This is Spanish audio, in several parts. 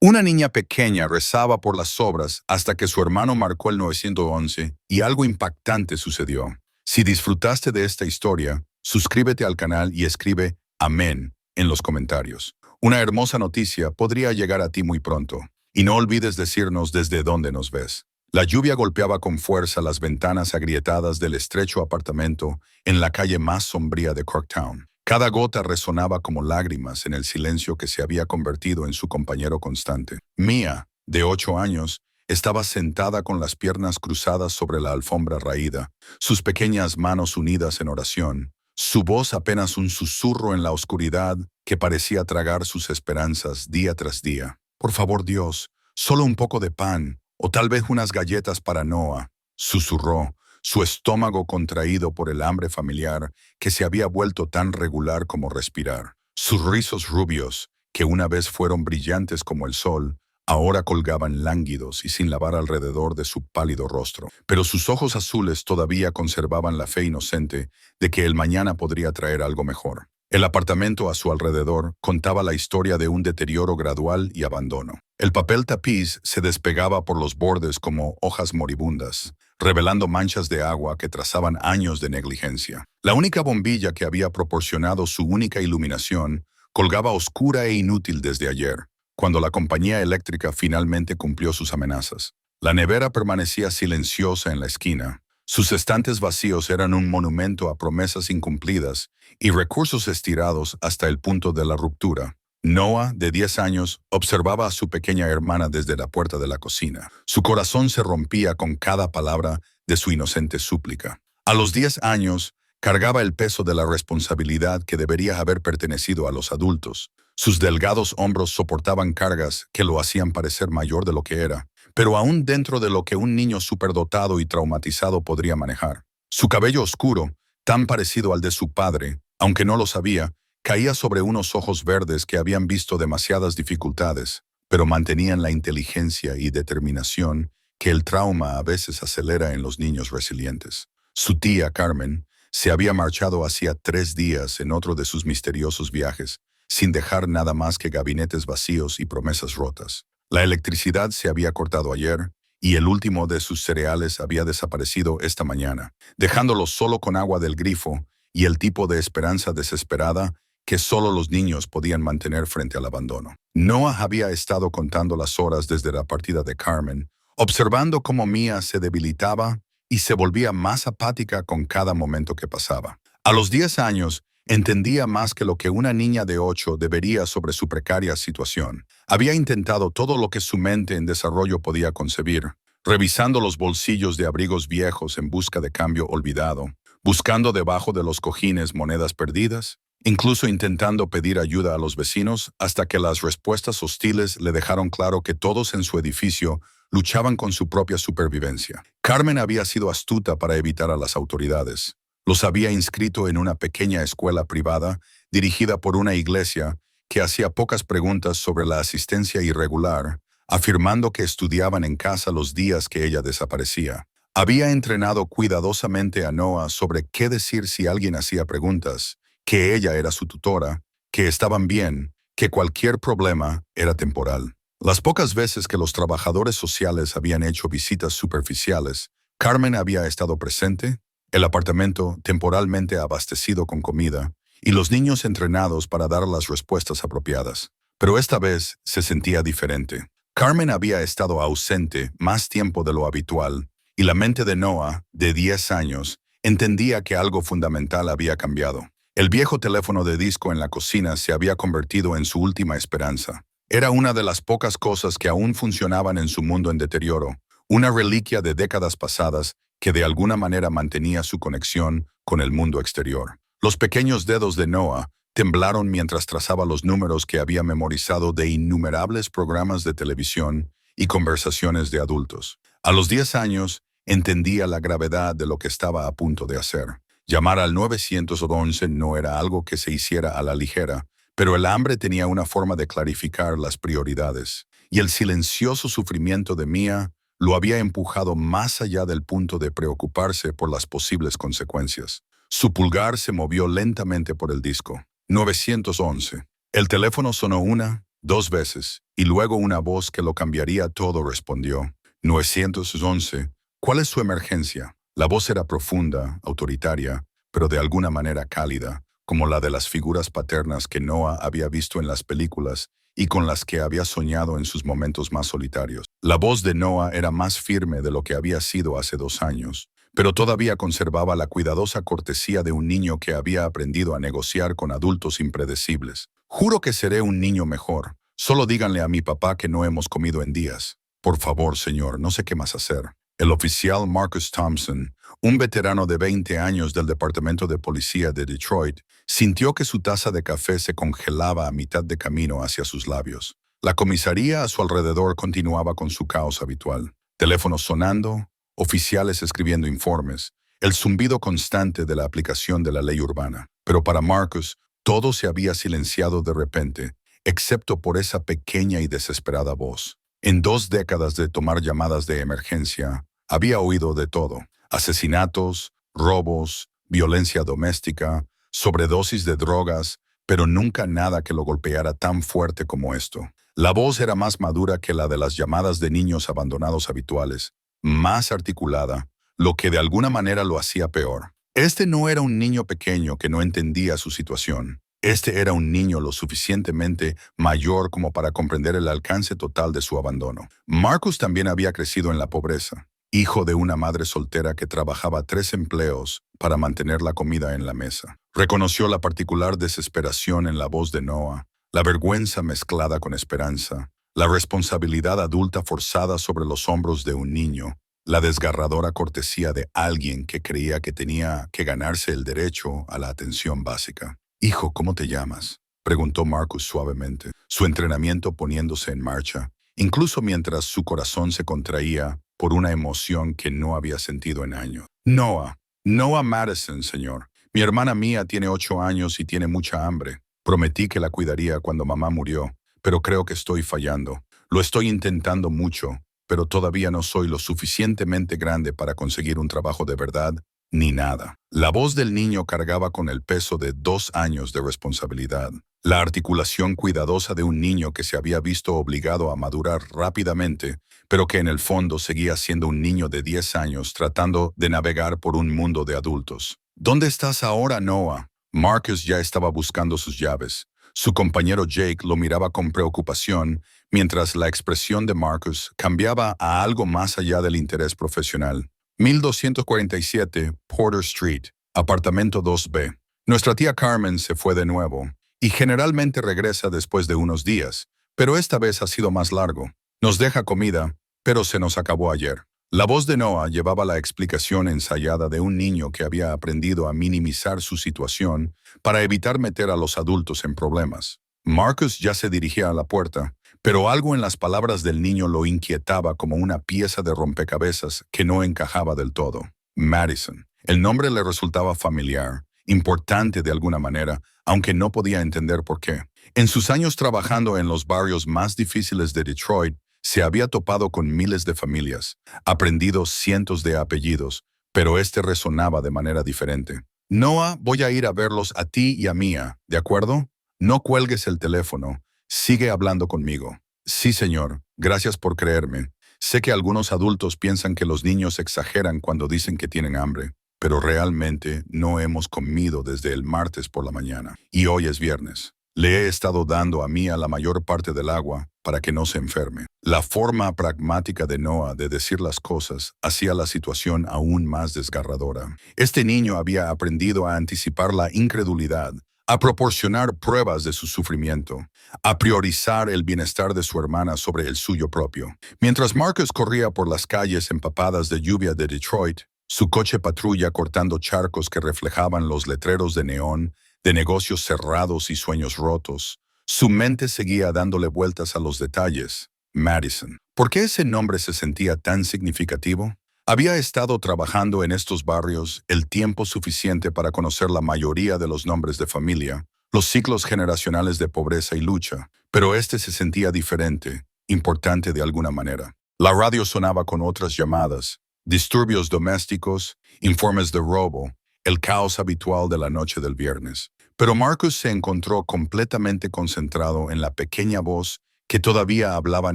Una niña pequeña rezaba por las obras hasta que su hermano marcó el 911 y algo impactante sucedió. Si disfrutaste de esta historia, suscríbete al canal y escribe Amén en los comentarios. Una hermosa noticia podría llegar a ti muy pronto. Y no olvides decirnos desde dónde nos ves. La lluvia golpeaba con fuerza las ventanas agrietadas del estrecho apartamento en la calle más sombría de Corktown. Cada gota resonaba como lágrimas en el silencio que se había convertido en su compañero constante. Mia, de 8 años, estaba sentada con las piernas cruzadas sobre la alfombra raída, sus pequeñas manos unidas en oración, su voz apenas un susurro en la oscuridad que parecía tragar sus esperanzas día tras día. Por favor, Dios, solo un poco de pan, o tal vez unas galletas para Noah, susurró, su estómago contraído por el hambre familiar que se había vuelto tan regular como respirar. Sus rizos rubios, que una vez fueron brillantes como el sol, ahora colgaban lánguidos y sin lavar alrededor de su pálido rostro. Pero sus ojos azules todavía conservaban la fe inocente de que el mañana podría traer algo mejor. El apartamento a su alrededor contaba la historia de un deterioro gradual y abandono. El papel tapiz se despegaba por los bordes como hojas moribundas, revelando manchas de agua que trazaban años de negligencia. La única bombilla que había proporcionado su única iluminación colgaba oscura e inútil desde ayer, cuando la compañía eléctrica finalmente cumplió sus amenazas. La nevera permanecía silenciosa en la esquina. Sus estantes vacíos eran un monumento a promesas incumplidas y recursos estirados hasta el punto de la ruptura. Noah, de 10 años, observaba a su pequeña hermana desde la puerta de la cocina. Su corazón se rompía con cada palabra de su inocente súplica. A los 10 años, cargaba el peso de la responsabilidad que debería haber pertenecido a los adultos. Sus delgados hombros soportaban cargas que lo hacían parecer mayor de lo que era, pero aún dentro de lo que un niño superdotado y traumatizado podría manejar. Su cabello oscuro, tan parecido al de su padre, aunque no lo sabía, caía sobre unos ojos verdes que habían visto demasiadas dificultades, pero mantenían la inteligencia y determinación que el trauma a veces acelera en los niños resilientes. Su tía, Carmen, se había marchado hacía 3 días en otro de sus misteriosos viajes, sin dejar nada más que gabinetes vacíos y promesas rotas. La electricidad se había cortado ayer, y el último de sus cereales había desaparecido esta mañana, dejándolo solo con agua del grifo y el tipo de esperanza desesperada que solo los niños podían mantener frente al abandono. Noah había estado contando las horas desde la partida de Carmen, observando cómo Mia se debilitaba y se volvía más apática con cada momento que pasaba. A los 10 años, entendía más que lo que una niña de 8 debería sobre su precaria situación. Había intentado todo lo que su mente en desarrollo podía concebir, revisando los bolsillos de abrigos viejos en busca de cambio olvidado, buscando debajo de los cojines monedas perdidas, incluso intentando pedir ayuda a los vecinos hasta que las respuestas hostiles le dejaron claro que todos en su edificio luchaban con su propia supervivencia. Carmen había sido astuta para evitar a las autoridades. Los había inscrito en una pequeña escuela privada dirigida por una iglesia que hacía pocas preguntas sobre la asistencia irregular, afirmando que estudiaban en casa los días que ella desaparecía. Había entrenado cuidadosamente a Noah sobre qué decir si alguien hacía preguntas, que ella era su tutora, que estaban bien, que cualquier problema era temporal. Las pocas veces que los trabajadores sociales habían hecho visitas superficiales, Carmen había estado presente, el apartamento temporalmente abastecido con comida y los niños entrenados para dar las respuestas apropiadas. Pero esta vez se sentía diferente. Carmen había estado ausente más tiempo de lo habitual y la mente de Noah, de 10 años, entendía que algo fundamental había cambiado. El viejo teléfono de disco en la cocina se había convertido en su última esperanza. Era una de las pocas cosas que aún funcionaban en su mundo en deterioro, una reliquia de décadas pasadas que de alguna manera mantenía su conexión con el mundo exterior. Los pequeños dedos de Noah temblaron mientras trazaba los números que había memorizado de innumerables programas de televisión y conversaciones de adultos. A los 10 años, entendía la gravedad de lo que estaba a punto de hacer. Llamar al 911 no era algo que se hiciera a la ligera, pero el hambre tenía una forma de clarificar las prioridades, y el silencioso sufrimiento de Mia lo había empujado más allá del punto de preocuparse por las posibles consecuencias. Su pulgar se movió lentamente por el disco. 911. El teléfono sonó una, 2 veces, y luego una voz que lo cambiaría todo respondió. 911. ¿Cuál es su emergencia? La voz era profunda, autoritaria, pero de alguna manera cálida, como la de las figuras paternas que Noah había visto en las películas y con las que había soñado en sus momentos más solitarios. La voz de Noah era más firme de lo que había sido hace 2 años, pero todavía conservaba la cuidadosa cortesía de un niño que había aprendido a negociar con adultos impredecibles. Juro que seré un niño mejor. Solo díganle a mi papá que no hemos comido en días. Por favor, señor, no sé qué más hacer. El oficial Marcus Thompson, un veterano de 20 años del Departamento de Policía de Detroit, sintió que su taza de café se congelaba a mitad de camino hacia sus labios. La comisaría a su alrededor continuaba con su caos habitual. Teléfonos sonando, oficiales escribiendo informes, el zumbido constante de la aplicación de la ley urbana. Pero para Marcus, todo se había silenciado de repente, excepto por esa pequeña y desesperada voz. En 2 décadas de tomar llamadas de emergencia, había oído de todo: asesinatos, robos, violencia doméstica, sobredosis de drogas, pero nunca nada que lo golpeara tan fuerte como esto. La voz era más madura que la de las llamadas de niños abandonados habituales, más articulada, lo que de alguna manera lo hacía peor. Este no era un niño pequeño que no entendía su situación. Este era un niño lo suficientemente mayor como para comprender el alcance total de su abandono. Marcus también había crecido en la pobreza, hijo de una madre soltera que trabajaba 3 empleos para mantener la comida en la mesa. Reconoció la particular desesperación en la voz de Noah, la vergüenza mezclada con esperanza, la responsabilidad adulta forzada sobre los hombros de un niño, la desgarradora cortesía de alguien que creía que tenía que ganarse el derecho a la atención básica. «Hijo, ¿cómo te llamas?», preguntó Marcus suavemente, su entrenamiento poniéndose en marcha, incluso mientras su corazón se contraía por una emoción que no había sentido en años. «Noah Madison, señor. Mi hermana Mia tiene 8 años y tiene mucha hambre. Prometí que la cuidaría cuando mamá murió, pero creo que estoy fallando. Lo estoy intentando mucho, pero todavía no soy lo suficientemente grande para conseguir un trabajo de verdad, ni nada». La voz del niño cargaba con el peso de 2 años de responsabilidad. La articulación cuidadosa de un niño que se había visto obligado a madurar rápidamente, pero que en el fondo seguía siendo un niño de 10 años tratando de navegar por un mundo de adultos. «¿Dónde estás ahora, Noah?». Marcus ya estaba buscando sus llaves. Su compañero Jake lo miraba con preocupación, mientras la expresión de Marcus cambiaba a algo más allá del interés profesional. 1247 Porter Street, apartamento 2B. Nuestra tía Carmen se fue de nuevo, y generalmente regresa después de unos días, pero esta vez ha sido más largo. Nos deja comida, pero se nos acabó ayer. La voz de Noah llevaba la explicación ensayada de un niño que había aprendido a minimizar su situación para evitar meter a los adultos en problemas. Marcus ya se dirigía a la puerta, pero algo en las palabras del niño lo inquietaba como una pieza de rompecabezas que no encajaba del todo. Madison. El nombre le resultaba familiar, importante de alguna manera, aunque no podía entender por qué. En sus años trabajando en los barrios más difíciles de Detroit, se había topado con miles de familias, aprendido cientos de apellidos, pero este resonaba de manera diferente. «Noah, voy a ir a verlos a ti y a Mia, ¿de acuerdo? No cuelgues el teléfono. Sigue hablando conmigo». «Sí, señor. Gracias por creerme. Sé que algunos adultos piensan que los niños exageran cuando dicen que tienen hambre, pero realmente no hemos comido desde el martes por la mañana, y hoy es viernes. Le he estado dando a Mia la mayor parte del agua para que no se enferme». La forma pragmática de Noah de decir las cosas hacía la situación aún más desgarradora. Este niño había aprendido a anticipar la incredulidad, a proporcionar pruebas de su sufrimiento, a priorizar el bienestar de su hermana sobre el suyo propio. Mientras Marcus corría por las calles empapadas de lluvia de Detroit, su coche patrulla cortando charcos que reflejaban los letreros de neón, de negocios cerrados y sueños rotos, su mente seguía dándole vueltas a los detalles. Madison. ¿Por qué ese nombre se sentía tan significativo? Había estado trabajando en estos barrios el tiempo suficiente para conocer la mayoría de los nombres de familia, los ciclos generacionales de pobreza y lucha, pero este se sentía diferente, importante de alguna manera. La radio sonaba con otras llamadas, disturbios domésticos, informes de robo, el caos habitual de la noche del viernes. Pero Marcus se encontró completamente concentrado en la pequeña voz que todavía hablaba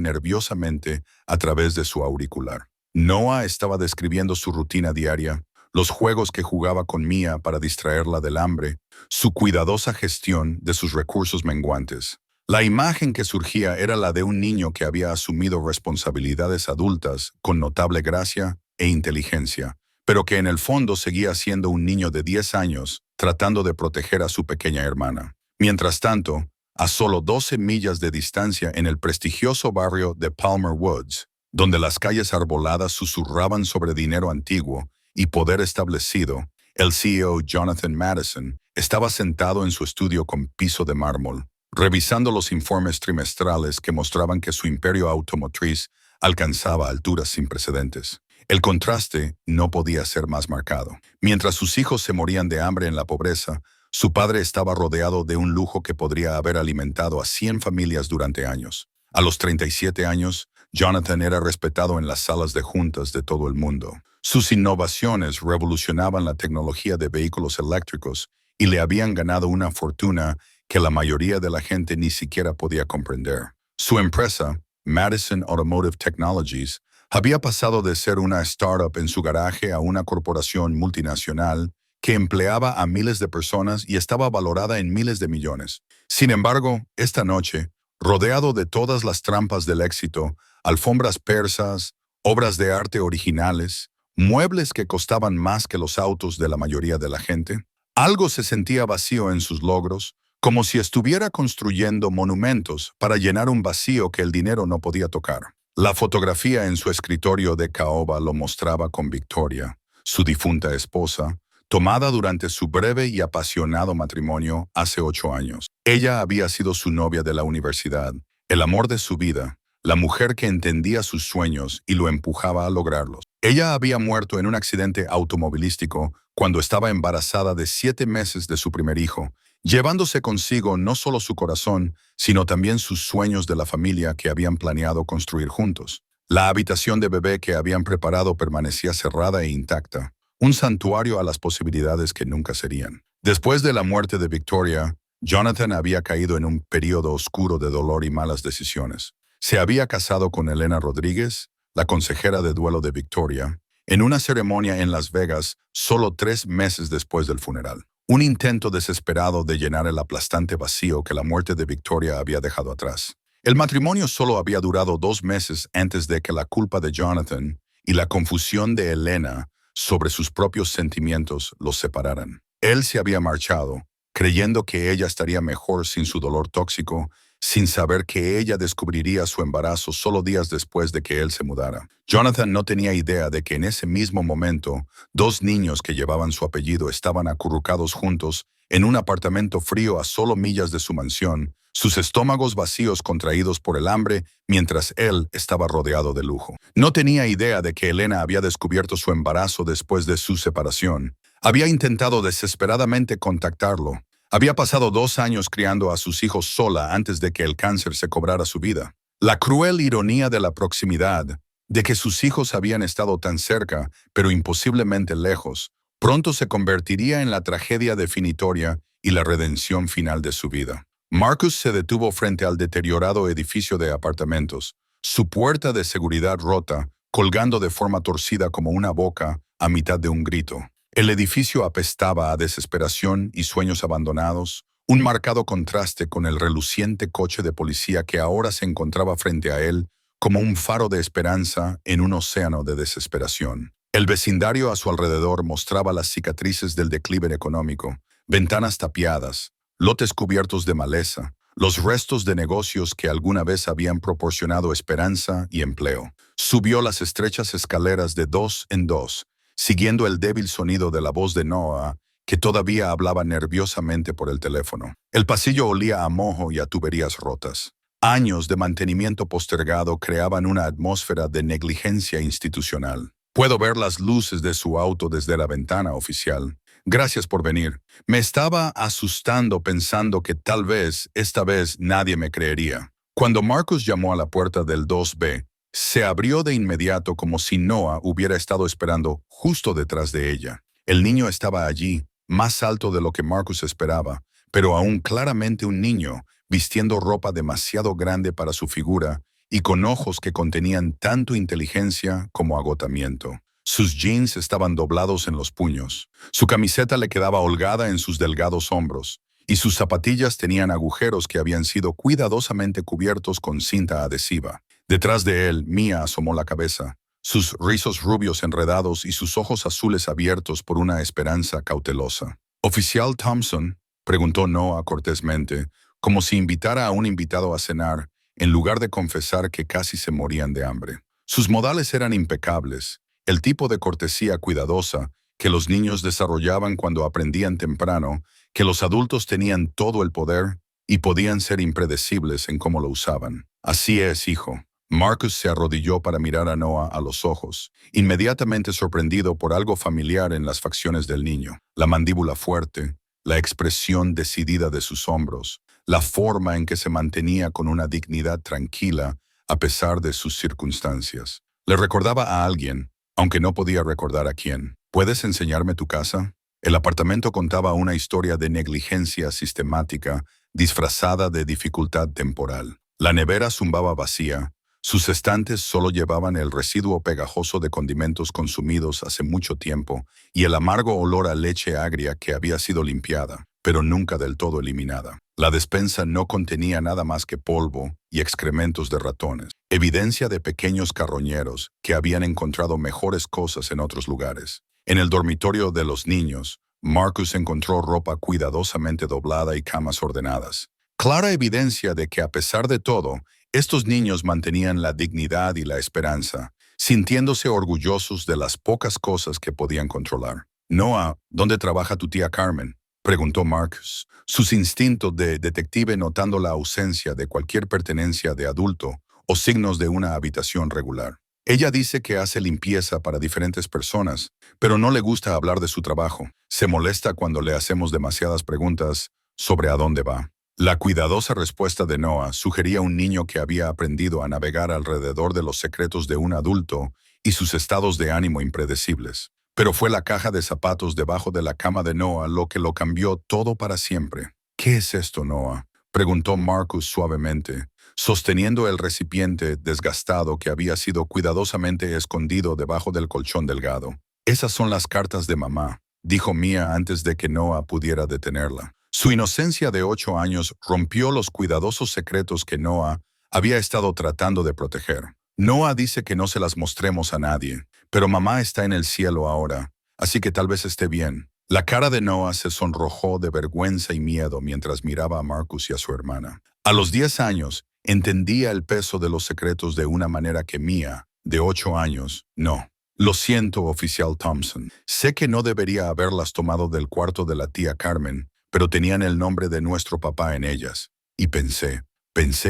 nerviosamente a través de su auricular. Noah estaba describiendo su rutina diaria, los juegos que jugaba con Mia para distraerla del hambre, su cuidadosa gestión de sus recursos menguantes. La imagen que surgía era la de un niño que había asumido responsabilidades adultas con notable gracia e inteligencia, pero que en el fondo seguía siendo un niño de 10 años tratando de proteger a su pequeña hermana. Mientras tanto, a solo 12 millas de distancia en el prestigioso barrio de Palmer Woods, donde las calles arboladas susurraban sobre dinero antiguo y poder establecido, el CEO Jonathan Madison estaba sentado en su estudio con piso de mármol, revisando los informes trimestrales que mostraban que su imperio automotriz alcanzaba alturas sin precedentes. El contraste no podía ser más marcado. Mientras sus hijos se morían de hambre en la pobreza, su padre estaba rodeado de un lujo que podría haber alimentado a 100 familias durante años. A los 37 años, Jonathan era respetado en las salas de juntas de todo el mundo. Sus innovaciones revolucionaban la tecnología de vehículos eléctricos y le habían ganado una fortuna que la mayoría de la gente ni siquiera podía comprender. Su empresa, Madison Automotive Technologies, había pasado de ser una startup en su garaje a una corporación multinacional que empleaba a miles de personas y estaba valorada en miles de millones. Sin embargo, esta noche, rodeado de todas las trampas del éxito, alfombras persas, obras de arte originales, muebles que costaban más que los autos de la mayoría de la gente, algo se sentía vacío en sus logros, como si estuviera construyendo monumentos para llenar un vacío que el dinero no podía tocar. La fotografía en su escritorio de caoba lo mostraba con Victoria, su difunta esposa, tomada durante su breve y apasionado matrimonio hace 8 años. Ella había sido su novia de la universidad, el amor de su vida, la mujer que entendía sus sueños y lo empujaba a lograrlos. Ella había muerto en un accidente automovilístico cuando estaba embarazada de 7 meses de su primer hijo, llevándose consigo no solo su corazón, sino también sus sueños de la familia que habían planeado construir juntos. La habitación de bebé que habían preparado permanecía cerrada e intacta, un santuario a las posibilidades que nunca serían. Después de la muerte de Victoria, Jonathan había caído en un período oscuro de dolor y malas decisiones. Se había casado con Elena Rodríguez, la consejera de duelo de Victoria, en una ceremonia en Las Vegas solo 3 meses después del funeral. Un intento desesperado de llenar el aplastante vacío que la muerte de Victoria había dejado atrás. El matrimonio solo había durado 2 meses antes de que la culpa de Jonathan y la confusión de Elena sobre sus propios sentimientos los separaran. Él se había marchado, creyendo que ella estaría mejor sin su dolor tóxico, sin saber que ella descubriría su embarazo solo días después de que él se mudara. Jonathan no tenía idea de que en ese mismo momento, 2 niños que llevaban su apellido estaban acurrucados juntos en un apartamento frío a solo millas de su mansión, sus estómagos vacíos contraídos por el hambre mientras él estaba rodeado de lujo. No tenía idea de que Elena había descubierto su embarazo después de su separación. Había intentado desesperadamente contactarlo. Había pasado 2 años criando a sus hijos sola antes de que el cáncer se cobrara su vida. La cruel ironía de la proximidad, de que sus hijos habían estado tan cerca, pero imposiblemente lejos, pronto se convertiría en la tragedia definitoria y la redención final de su vida. Marcus se detuvo frente al deteriorado edificio de apartamentos, su puerta de seguridad rota, colgando de forma torcida como una boca a mitad de un grito. El edificio apestaba a desesperación y sueños abandonados, un marcado contraste con el reluciente coche de policía que ahora se encontraba frente a él como un faro de esperanza en un océano de desesperación. El vecindario a su alrededor mostraba las cicatrices del declive económico, ventanas tapiadas, lotes cubiertos de maleza, los restos de negocios que alguna vez habían proporcionado esperanza y empleo. Subió las estrechas escaleras de 2 en 2, siguiendo el débil sonido de la voz de Noah, que todavía hablaba nerviosamente por el teléfono. El pasillo olía a moho y a tuberías rotas. Años de mantenimiento postergado creaban una atmósfera de negligencia institucional. Puedo ver las luces de su auto desde la ventana oficial. Gracias por venir. Me estaba asustando pensando que tal vez, esta vez, nadie me creería. Cuando Marcus llamó a la puerta del 2B, se abrió de inmediato como si Noah hubiera estado esperando justo detrás de ella. El niño estaba allí, más alto de lo que Marcus esperaba, pero aún claramente un niño, vistiendo ropa demasiado grande para su figura y con ojos que contenían tanto inteligencia como agotamiento. Sus jeans estaban doblados en los puños, su camiseta le quedaba holgada en sus delgados hombros, y sus zapatillas tenían agujeros que habían sido cuidadosamente cubiertos con cinta adhesiva. Detrás de él, Mia asomó la cabeza, sus rizos rubios enredados y sus ojos azules abiertos por una esperanza cautelosa. «¿Oficial Thompson?», preguntó Noah cortésmente, como si invitara a un invitado a cenar, en lugar de confesar que casi se morían de hambre. Sus modales eran impecables, el tipo de cortesía cuidadosa que los niños desarrollaban cuando aprendían temprano que los adultos tenían todo el poder y podían ser impredecibles en cómo lo usaban. «Así es, hijo». Marcus se arrodilló para mirar a Noah a los ojos, inmediatamente sorprendido por algo familiar en las facciones del niño. La mandíbula fuerte, la expresión decidida de sus hombros, la forma en que se mantenía con una dignidad tranquila a pesar de sus circunstancias. Le recordaba a alguien, aunque no podía recordar a quién. «¿Puedes enseñarme tu casa?». El apartamento contaba una historia de negligencia sistemática disfrazada de dificultad temporal. La nevera zumbaba vacía. Sus estantes solo llevaban el residuo pegajoso de condimentos consumidos hace mucho tiempo y el amargo olor a leche agria que había sido limpiada, pero nunca del todo eliminada. La despensa no contenía nada más que polvo y excrementos de ratones, evidencia de pequeños carroñeros que habían encontrado mejores cosas en otros lugares. En el dormitorio de los niños, Marcus encontró ropa cuidadosamente doblada y camas ordenadas. Clara evidencia de que a pesar de todo, estos niños mantenían la dignidad y la esperanza, sintiéndose orgullosos de las pocas cosas que podían controlar. «Noah, ¿dónde trabaja tu tía Carmen?», preguntó Marcus, sus instintos de detective notando la ausencia de cualquier pertenencia de adulto o signos de una habitación regular. «Ella dice que hace limpieza para diferentes personas, pero no le gusta hablar de su trabajo. Se molesta cuando le hacemos demasiadas preguntas sobre a dónde va». La cuidadosa respuesta de Noah sugería un niño que había aprendido a navegar alrededor de los secretos de un adulto y sus estados de ánimo impredecibles. Pero fue la caja de zapatos debajo de la cama de Noah lo que lo cambió todo para siempre. «¿Qué es esto, Noah?», preguntó Marcus suavemente, sosteniendo el recipiente desgastado que había sido cuidadosamente escondido debajo del colchón delgado. «Esas son las cartas de mamá», dijo Mia antes de que Noah pudiera detenerla. Su inocencia de 8 años rompió los cuidadosos secretos que Noah había estado tratando de proteger. «Noah dice que no se las mostremos a nadie, pero mamá está en el cielo ahora, así que tal vez esté bien». La cara de Noah se sonrojó de vergüenza y miedo mientras miraba a Marcus y a su hermana. A los 10 años, entendía el peso de los secretos de una manera que Mia, de 8 años, no. «Lo siento, oficial Thompson. Sé que no debería haberlas tomado del cuarto de la tía Carmen, pero tenían el nombre de nuestro papá en ellas. Y pensé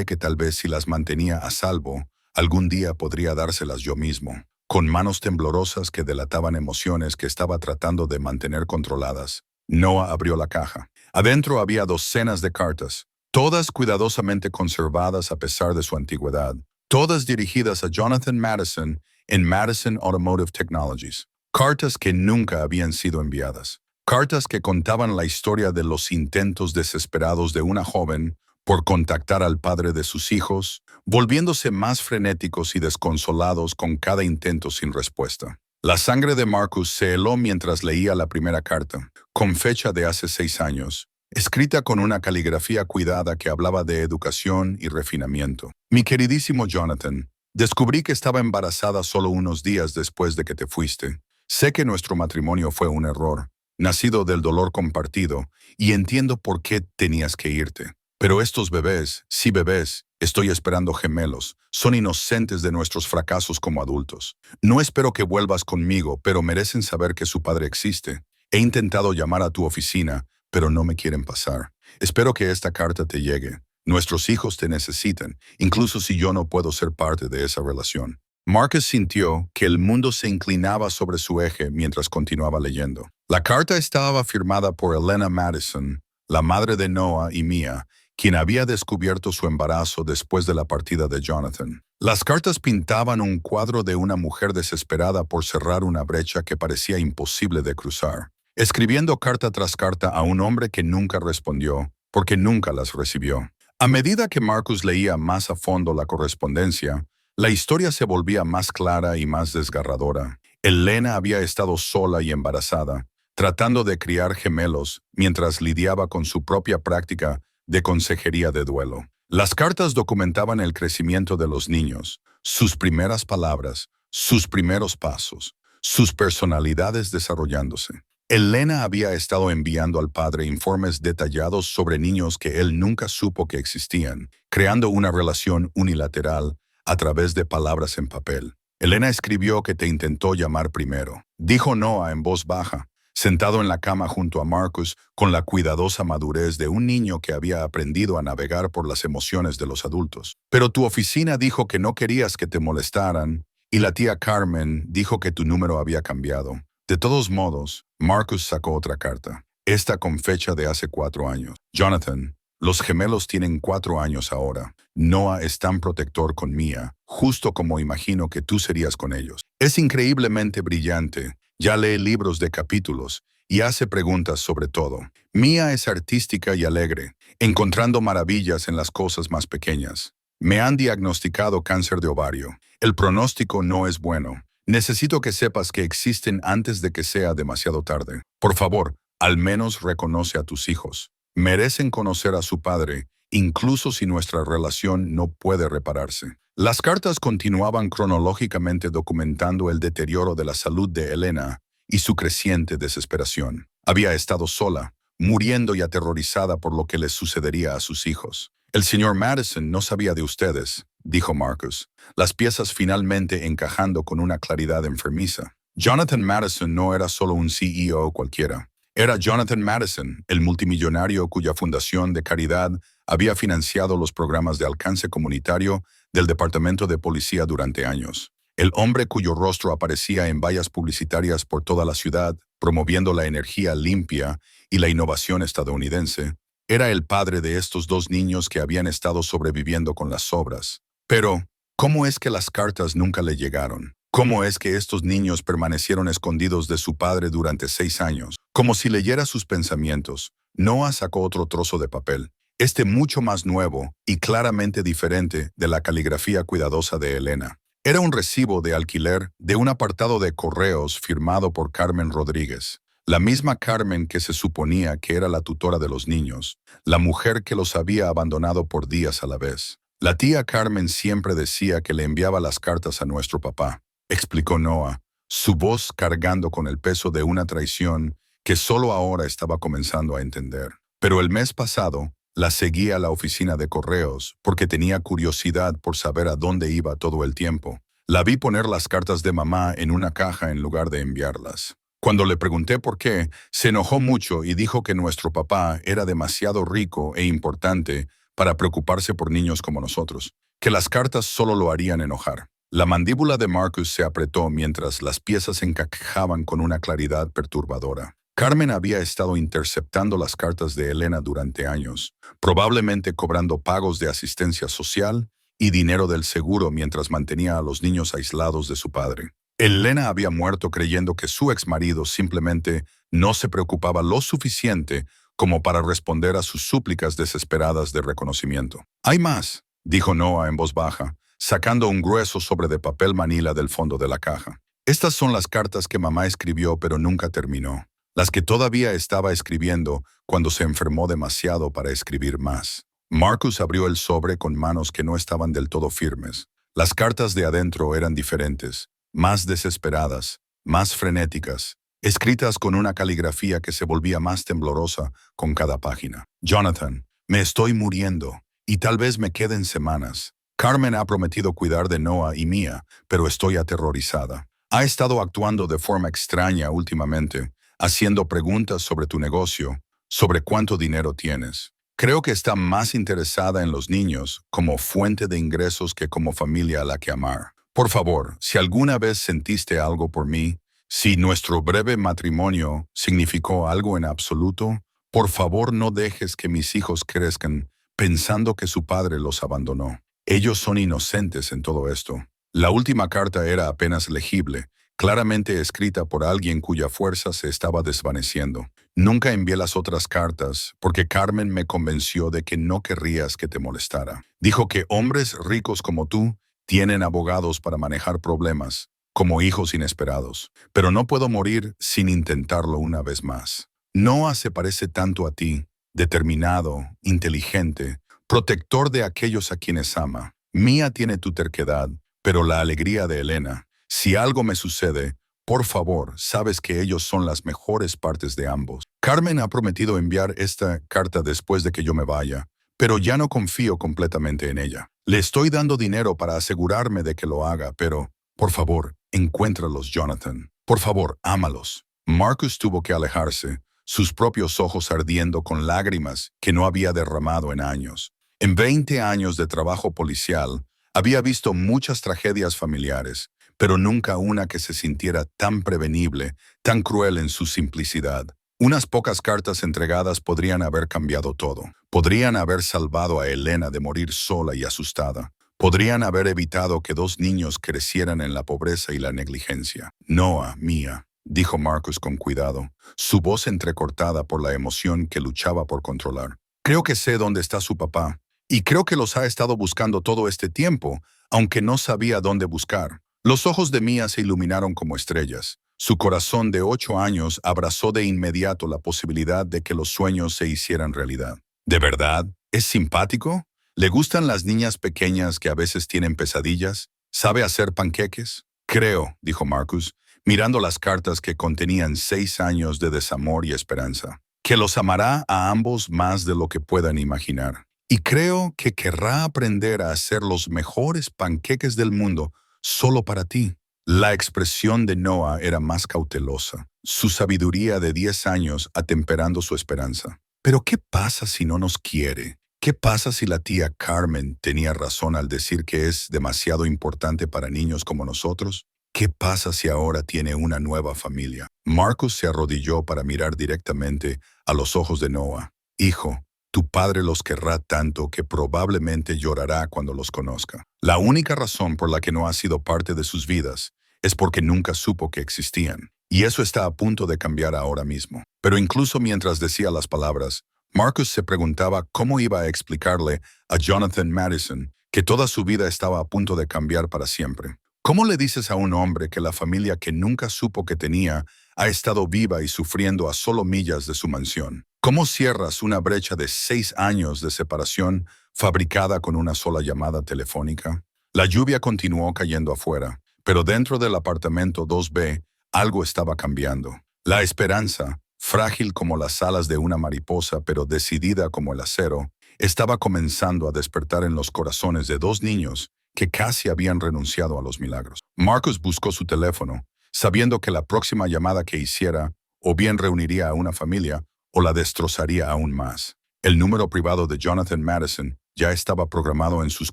que tal vez si las mantenía a salvo, algún día podría dárselas yo mismo». Con manos temblorosas que delataban emociones que estaba tratando de mantener controladas, Noah abrió la caja. Adentro había docenas de cartas, todas cuidadosamente conservadas a pesar de su antigüedad, todas dirigidas a Jonathan Madison en Madison Automotive Technologies. Cartas que nunca habían sido enviadas. Cartas que contaban la historia de los intentos desesperados de una joven por contactar al padre de sus hijos, volviéndose más frenéticos y desconsolados con cada intento sin respuesta. La sangre de Marcus se heló mientras leía la primera carta, con fecha de hace 6 años, escrita con una caligrafía cuidada que hablaba de educación y refinamiento. «Mi queridísimo Jonathan, descubrí que estaba embarazada solo unos días después de que te fuiste. Sé que nuestro matrimonio fue un error, nacido del dolor compartido, y entiendo por qué tenías que irte. Pero estos bebés, sí bebés, estoy esperando gemelos, son inocentes de nuestros fracasos como adultos. No espero que vuelvas conmigo, pero merecen saber que su padre existe. He intentado llamar a tu oficina, pero no me quieren pasar. Espero que esta carta te llegue. Nuestros hijos te necesitan, incluso si yo no puedo ser parte de esa relación». Marcus sintió que el mundo se inclinaba sobre su eje mientras continuaba leyendo. La carta estaba firmada por Elena Madison, la madre de Noah y Mia, quien había descubierto su embarazo después de la partida de Jonathan. Las cartas pintaban un cuadro de una mujer desesperada por cerrar una brecha que parecía imposible de cruzar, escribiendo carta tras carta a un hombre que nunca respondió, porque nunca las recibió. A medida que Marcus leía más a fondo la correspondencia, la historia se volvía más clara y más desgarradora. Elena había estado sola y embarazada, tratando de criar gemelos mientras lidiaba con su propia práctica de consejería de duelo. Las cartas documentaban el crecimiento de los niños, sus primeras palabras, sus primeros pasos, sus personalidades desarrollándose. Elena había estado enviando al padre informes detallados sobre niños que él nunca supo que existían, creando una relación unilateral a través de palabras en papel. Elena escribió que te intentó llamar primero. Dijo Noah en voz baja, sentado en la cama junto a Marcus con la cuidadosa madurez de un niño que había aprendido a navegar por las emociones de los adultos. Pero tu oficina dijo que no querías que te molestaran y la tía Carmen dijo que tu número había cambiado. De todos modos, Marcus sacó otra carta, esta con fecha de hace 4 años. Jonathan, los gemelos tienen 4 años ahora. Noah es tan protector con Mia, justo como imagino que tú serías con ellos. Es increíblemente brillante, ya lee libros de capítulos y hace preguntas sobre todo. Mia es artística y alegre, encontrando maravillas en las cosas más pequeñas. Me han diagnosticado cáncer de ovario. El pronóstico no es bueno. Necesito que sepas que existen antes de que sea demasiado tarde. Por favor, al menos reconoce a tus hijos. Merecen conocer a su padre, incluso si nuestra relación no puede repararse. Las cartas continuaban cronológicamente documentando el deterioro de la salud de Elena y su creciente desesperación. Había estado sola, muriendo y aterrorizada por lo que les sucedería a sus hijos. El señor Madison no sabía de ustedes, dijo Marcus, las piezas finalmente encajando con una claridad enfermiza. Jonathan Madison no era solo un CEO cualquiera. Era Jonathan Madison, el multimillonario cuya fundación de caridad había financiado los programas de alcance comunitario del Departamento de Policía durante años. El hombre cuyo rostro aparecía en vallas publicitarias por toda la ciudad, promoviendo la energía limpia y la innovación estadounidense, era el padre de estos 2 niños que habían estado sobreviviendo con las obras. Pero, ¿cómo es que las cartas nunca le llegaron? ¿Cómo es que estos niños permanecieron escondidos de su padre durante 6 años? Como si leyera sus pensamientos, Noah sacó otro trozo de papel, este mucho más nuevo y claramente diferente de la caligrafía cuidadosa de Elena. Era un recibo de alquiler de un apartado de correos firmado por Carmen Rodríguez. La misma Carmen que se suponía que era la tutora de los niños, la mujer que los había abandonado por días a la vez. La tía Carmen siempre decía que le enviaba las cartas a nuestro papá, explicó Noah, su voz cargando con el peso de una traición que solo ahora estaba comenzando a entender. Pero el mes pasado, la seguí a la oficina de correos porque tenía curiosidad por saber a dónde iba todo el tiempo. La vi poner las cartas de mamá en una caja en lugar de enviarlas. Cuando le pregunté por qué, se enojó mucho y dijo que nuestro papá era demasiado rico e importante para preocuparse por niños como nosotros, que las cartas solo lo harían enojar. La mandíbula de Marcus se apretó mientras las piezas encajaban con una claridad perturbadora. Carmen había estado interceptando las cartas de Elena durante años, probablemente cobrando pagos de asistencia social y dinero del seguro mientras mantenía a los niños aislados de su padre. Elena había muerto creyendo que su exmarido simplemente no se preocupaba lo suficiente como para responder a sus súplicas desesperadas de reconocimiento. «Hay más», dijo Noah en voz baja, sacando un grueso sobre de papel manila del fondo de la caja. «Estas son las cartas que mamá escribió pero nunca terminó, las que todavía estaba escribiendo cuando se enfermó demasiado para escribir más». Marcus abrió el sobre con manos que no estaban del todo firmes. Las cartas de adentro eran diferentes, más desesperadas, más frenéticas, escritas con una caligrafía que se volvía más temblorosa con cada página. «Jonathan, me estoy muriendo, y tal vez me queden semanas. Carmen ha prometido cuidar de Noah y Mia, pero estoy aterrorizada. Ha estado actuando de forma extraña últimamente, haciendo preguntas sobre tu negocio, sobre cuánto dinero tienes. Creo que está más interesada en los niños como fuente de ingresos que como familia a la que amar. Por favor, si alguna vez sentiste algo por mí, si nuestro breve matrimonio significó algo en absoluto, por favor no dejes que mis hijos crezcan pensando que su padre los abandonó. Ellos son inocentes en todo esto». La última carta era apenas legible, claramente escrita por alguien cuya fuerza se estaba desvaneciendo. Nunca envié las otras cartas porque Carmen me convenció de que no querrías que te molestara. Dijo que hombres ricos como tú tienen abogados para manejar problemas, como hijos inesperados. Pero no puedo morir sin intentarlo una vez más. Noah se parece tanto a ti, determinado, inteligente, protector de aquellos a quienes ama. Mía tiene tu terquedad, pero la alegría de Elena. Si algo me sucede, por favor, sabes que ellos son las mejores partes de ambos. Carmen ha prometido enviar esta carta después de que yo me vaya, pero ya no confío completamente en ella. Le estoy dando dinero para asegurarme de que lo haga, pero, por favor, encuéntralos, Jonathan. Por favor, ámalos. Marcus tuvo que alejarse, sus propios ojos ardiendo con lágrimas que no había derramado en años. En 20 años de trabajo policial, había visto muchas tragedias familiares, pero nunca una que se sintiera tan prevenible, tan cruel en su simplicidad. Unas pocas cartas entregadas podrían haber cambiado todo. Podrían haber salvado a Elena de morir sola y asustada. Podrían haber evitado que 2 niños crecieran en la pobreza y la negligencia. Noah, Mía, dijo Marcus con cuidado, su voz entrecortada por la emoción que luchaba por controlar. Creo que sé dónde está su papá, y creo que los ha estado buscando todo este tiempo, aunque no sabía dónde buscar. Los ojos de Mía se iluminaron como estrellas. Su corazón de 8 años abrazó de inmediato la posibilidad de que los sueños se hicieran realidad. ¿De verdad? ¿Es simpático? ¿Le gustan las niñas pequeñas que a veces tienen pesadillas? ¿Sabe hacer panqueques? Creo, dijo Marcus, mirando las cartas que contenían 6 años de desamor y esperanza, que los amará a ambos más de lo que puedan imaginar. Y creo que querrá aprender a hacer los mejores panqueques del mundo solo para ti. La expresión de Noah era más cautelosa, su sabiduría de 10 años atemperando su esperanza. Pero ¿qué pasa si no nos quiere? ¿Qué pasa si la tía Carmen tenía razón al decir que es demasiado importante para niños como nosotros? ¿Qué pasa si ahora tiene una nueva familia? Marcus se arrodilló para mirar directamente a los ojos de Noah. Hijo, tu padre los querrá tanto que probablemente llorará cuando los conozca. La única razón por la que no ha sido parte de sus vidas es porque nunca supo que existían. Y eso está a punto de cambiar ahora mismo. Pero incluso mientras decía las palabras, Marcus se preguntaba cómo iba a explicarle a Jonathan Madison que toda su vida estaba a punto de cambiar para siempre. ¿Cómo le dices a un hombre que la familia que nunca supo que tenía ha estado viva y sufriendo a solo millas de su mansión? ¿Cómo cierras una brecha de 6 años de separación fabricada con una sola llamada telefónica? La lluvia continuó cayendo afuera, pero dentro del apartamento 2B algo estaba cambiando. La esperanza, frágil como las alas de una mariposa pero decidida como el acero, estaba comenzando a despertar en los corazones de 2 niños que casi habían renunciado a los milagros. Marcus buscó su teléfono, sabiendo que la próxima llamada que hiciera o bien reuniría a una familia o la destrozaría aún más. El número privado de Jonathan Madison ya estaba programado en sus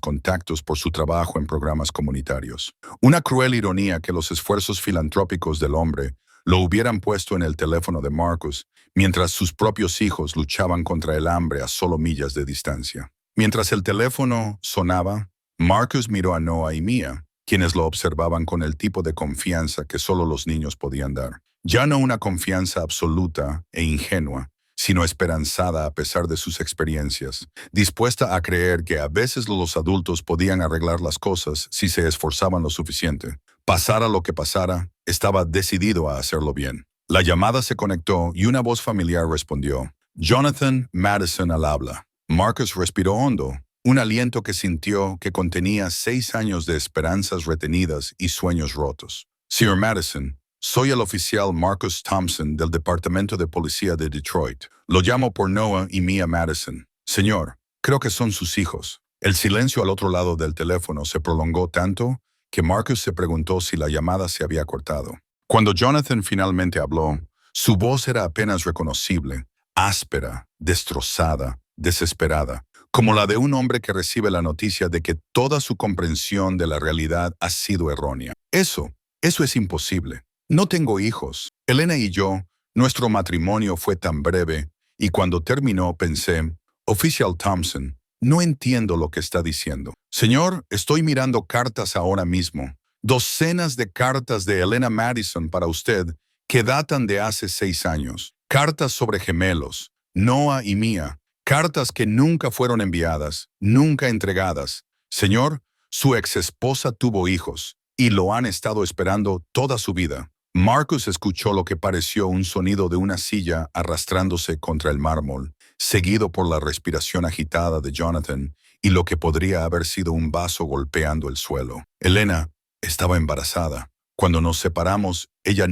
contactos por su trabajo en programas comunitarios. Una cruel ironía que los esfuerzos filantrópicos del hombre lo hubieran puesto en el teléfono de Marcus, mientras sus propios hijos luchaban contra el hambre a solo millas de distancia. Mientras el teléfono sonaba, Marcus miró a Noah y Mía, quienes lo observaban con el tipo de confianza que solo los niños podían dar. Ya no una confianza absoluta e ingenua, sino esperanzada a pesar de sus experiencias, dispuesta a creer que a veces los adultos podían arreglar las cosas si se esforzaban lo suficiente. Pasara lo que pasara, estaba decidido a hacerlo bien. La llamada se conectó y una voz familiar respondió. Jonathan Madison al habla. Marcus respiró hondo, un aliento que sintió que contenía 6 años de esperanzas retenidas y sueños rotos. Sir Madison, soy el oficial Marcus Thompson del Departamento de Policía de Detroit. Lo llamo por Noah y Mia Madison. Señor, creo que son sus hijos. El silencio al otro lado del teléfono se prolongó tanto que Marcus se preguntó si la llamada se había cortado. Cuando Jonathan finalmente habló, su voz era apenas reconocible, áspera, destrozada, desesperada, como la de un hombre que recibe la noticia de que toda su comprensión de la realidad ha sido errónea. Eso es imposible. No tengo hijos. Elena y yo, nuestro matrimonio fue tan breve, y cuando terminó pensé, Oficial Thompson, no entiendo lo que está diciendo. Señor, estoy mirando cartas ahora mismo. Docenas de cartas de Elena Madison para usted que datan de hace 6 años. Cartas sobre gemelos, Noah y Mia. Cartas que nunca fueron enviadas, nunca entregadas. Señor, su exesposa tuvo hijos y lo han estado esperando toda su vida. Marcus escuchó lo que pareció un sonido de una silla arrastrándose contra el mármol, seguido por la respiración agitada de Jonathan y lo que podría haber sido un vaso golpeando el suelo. Elena estaba embarazada. Cuando nos separamos, ella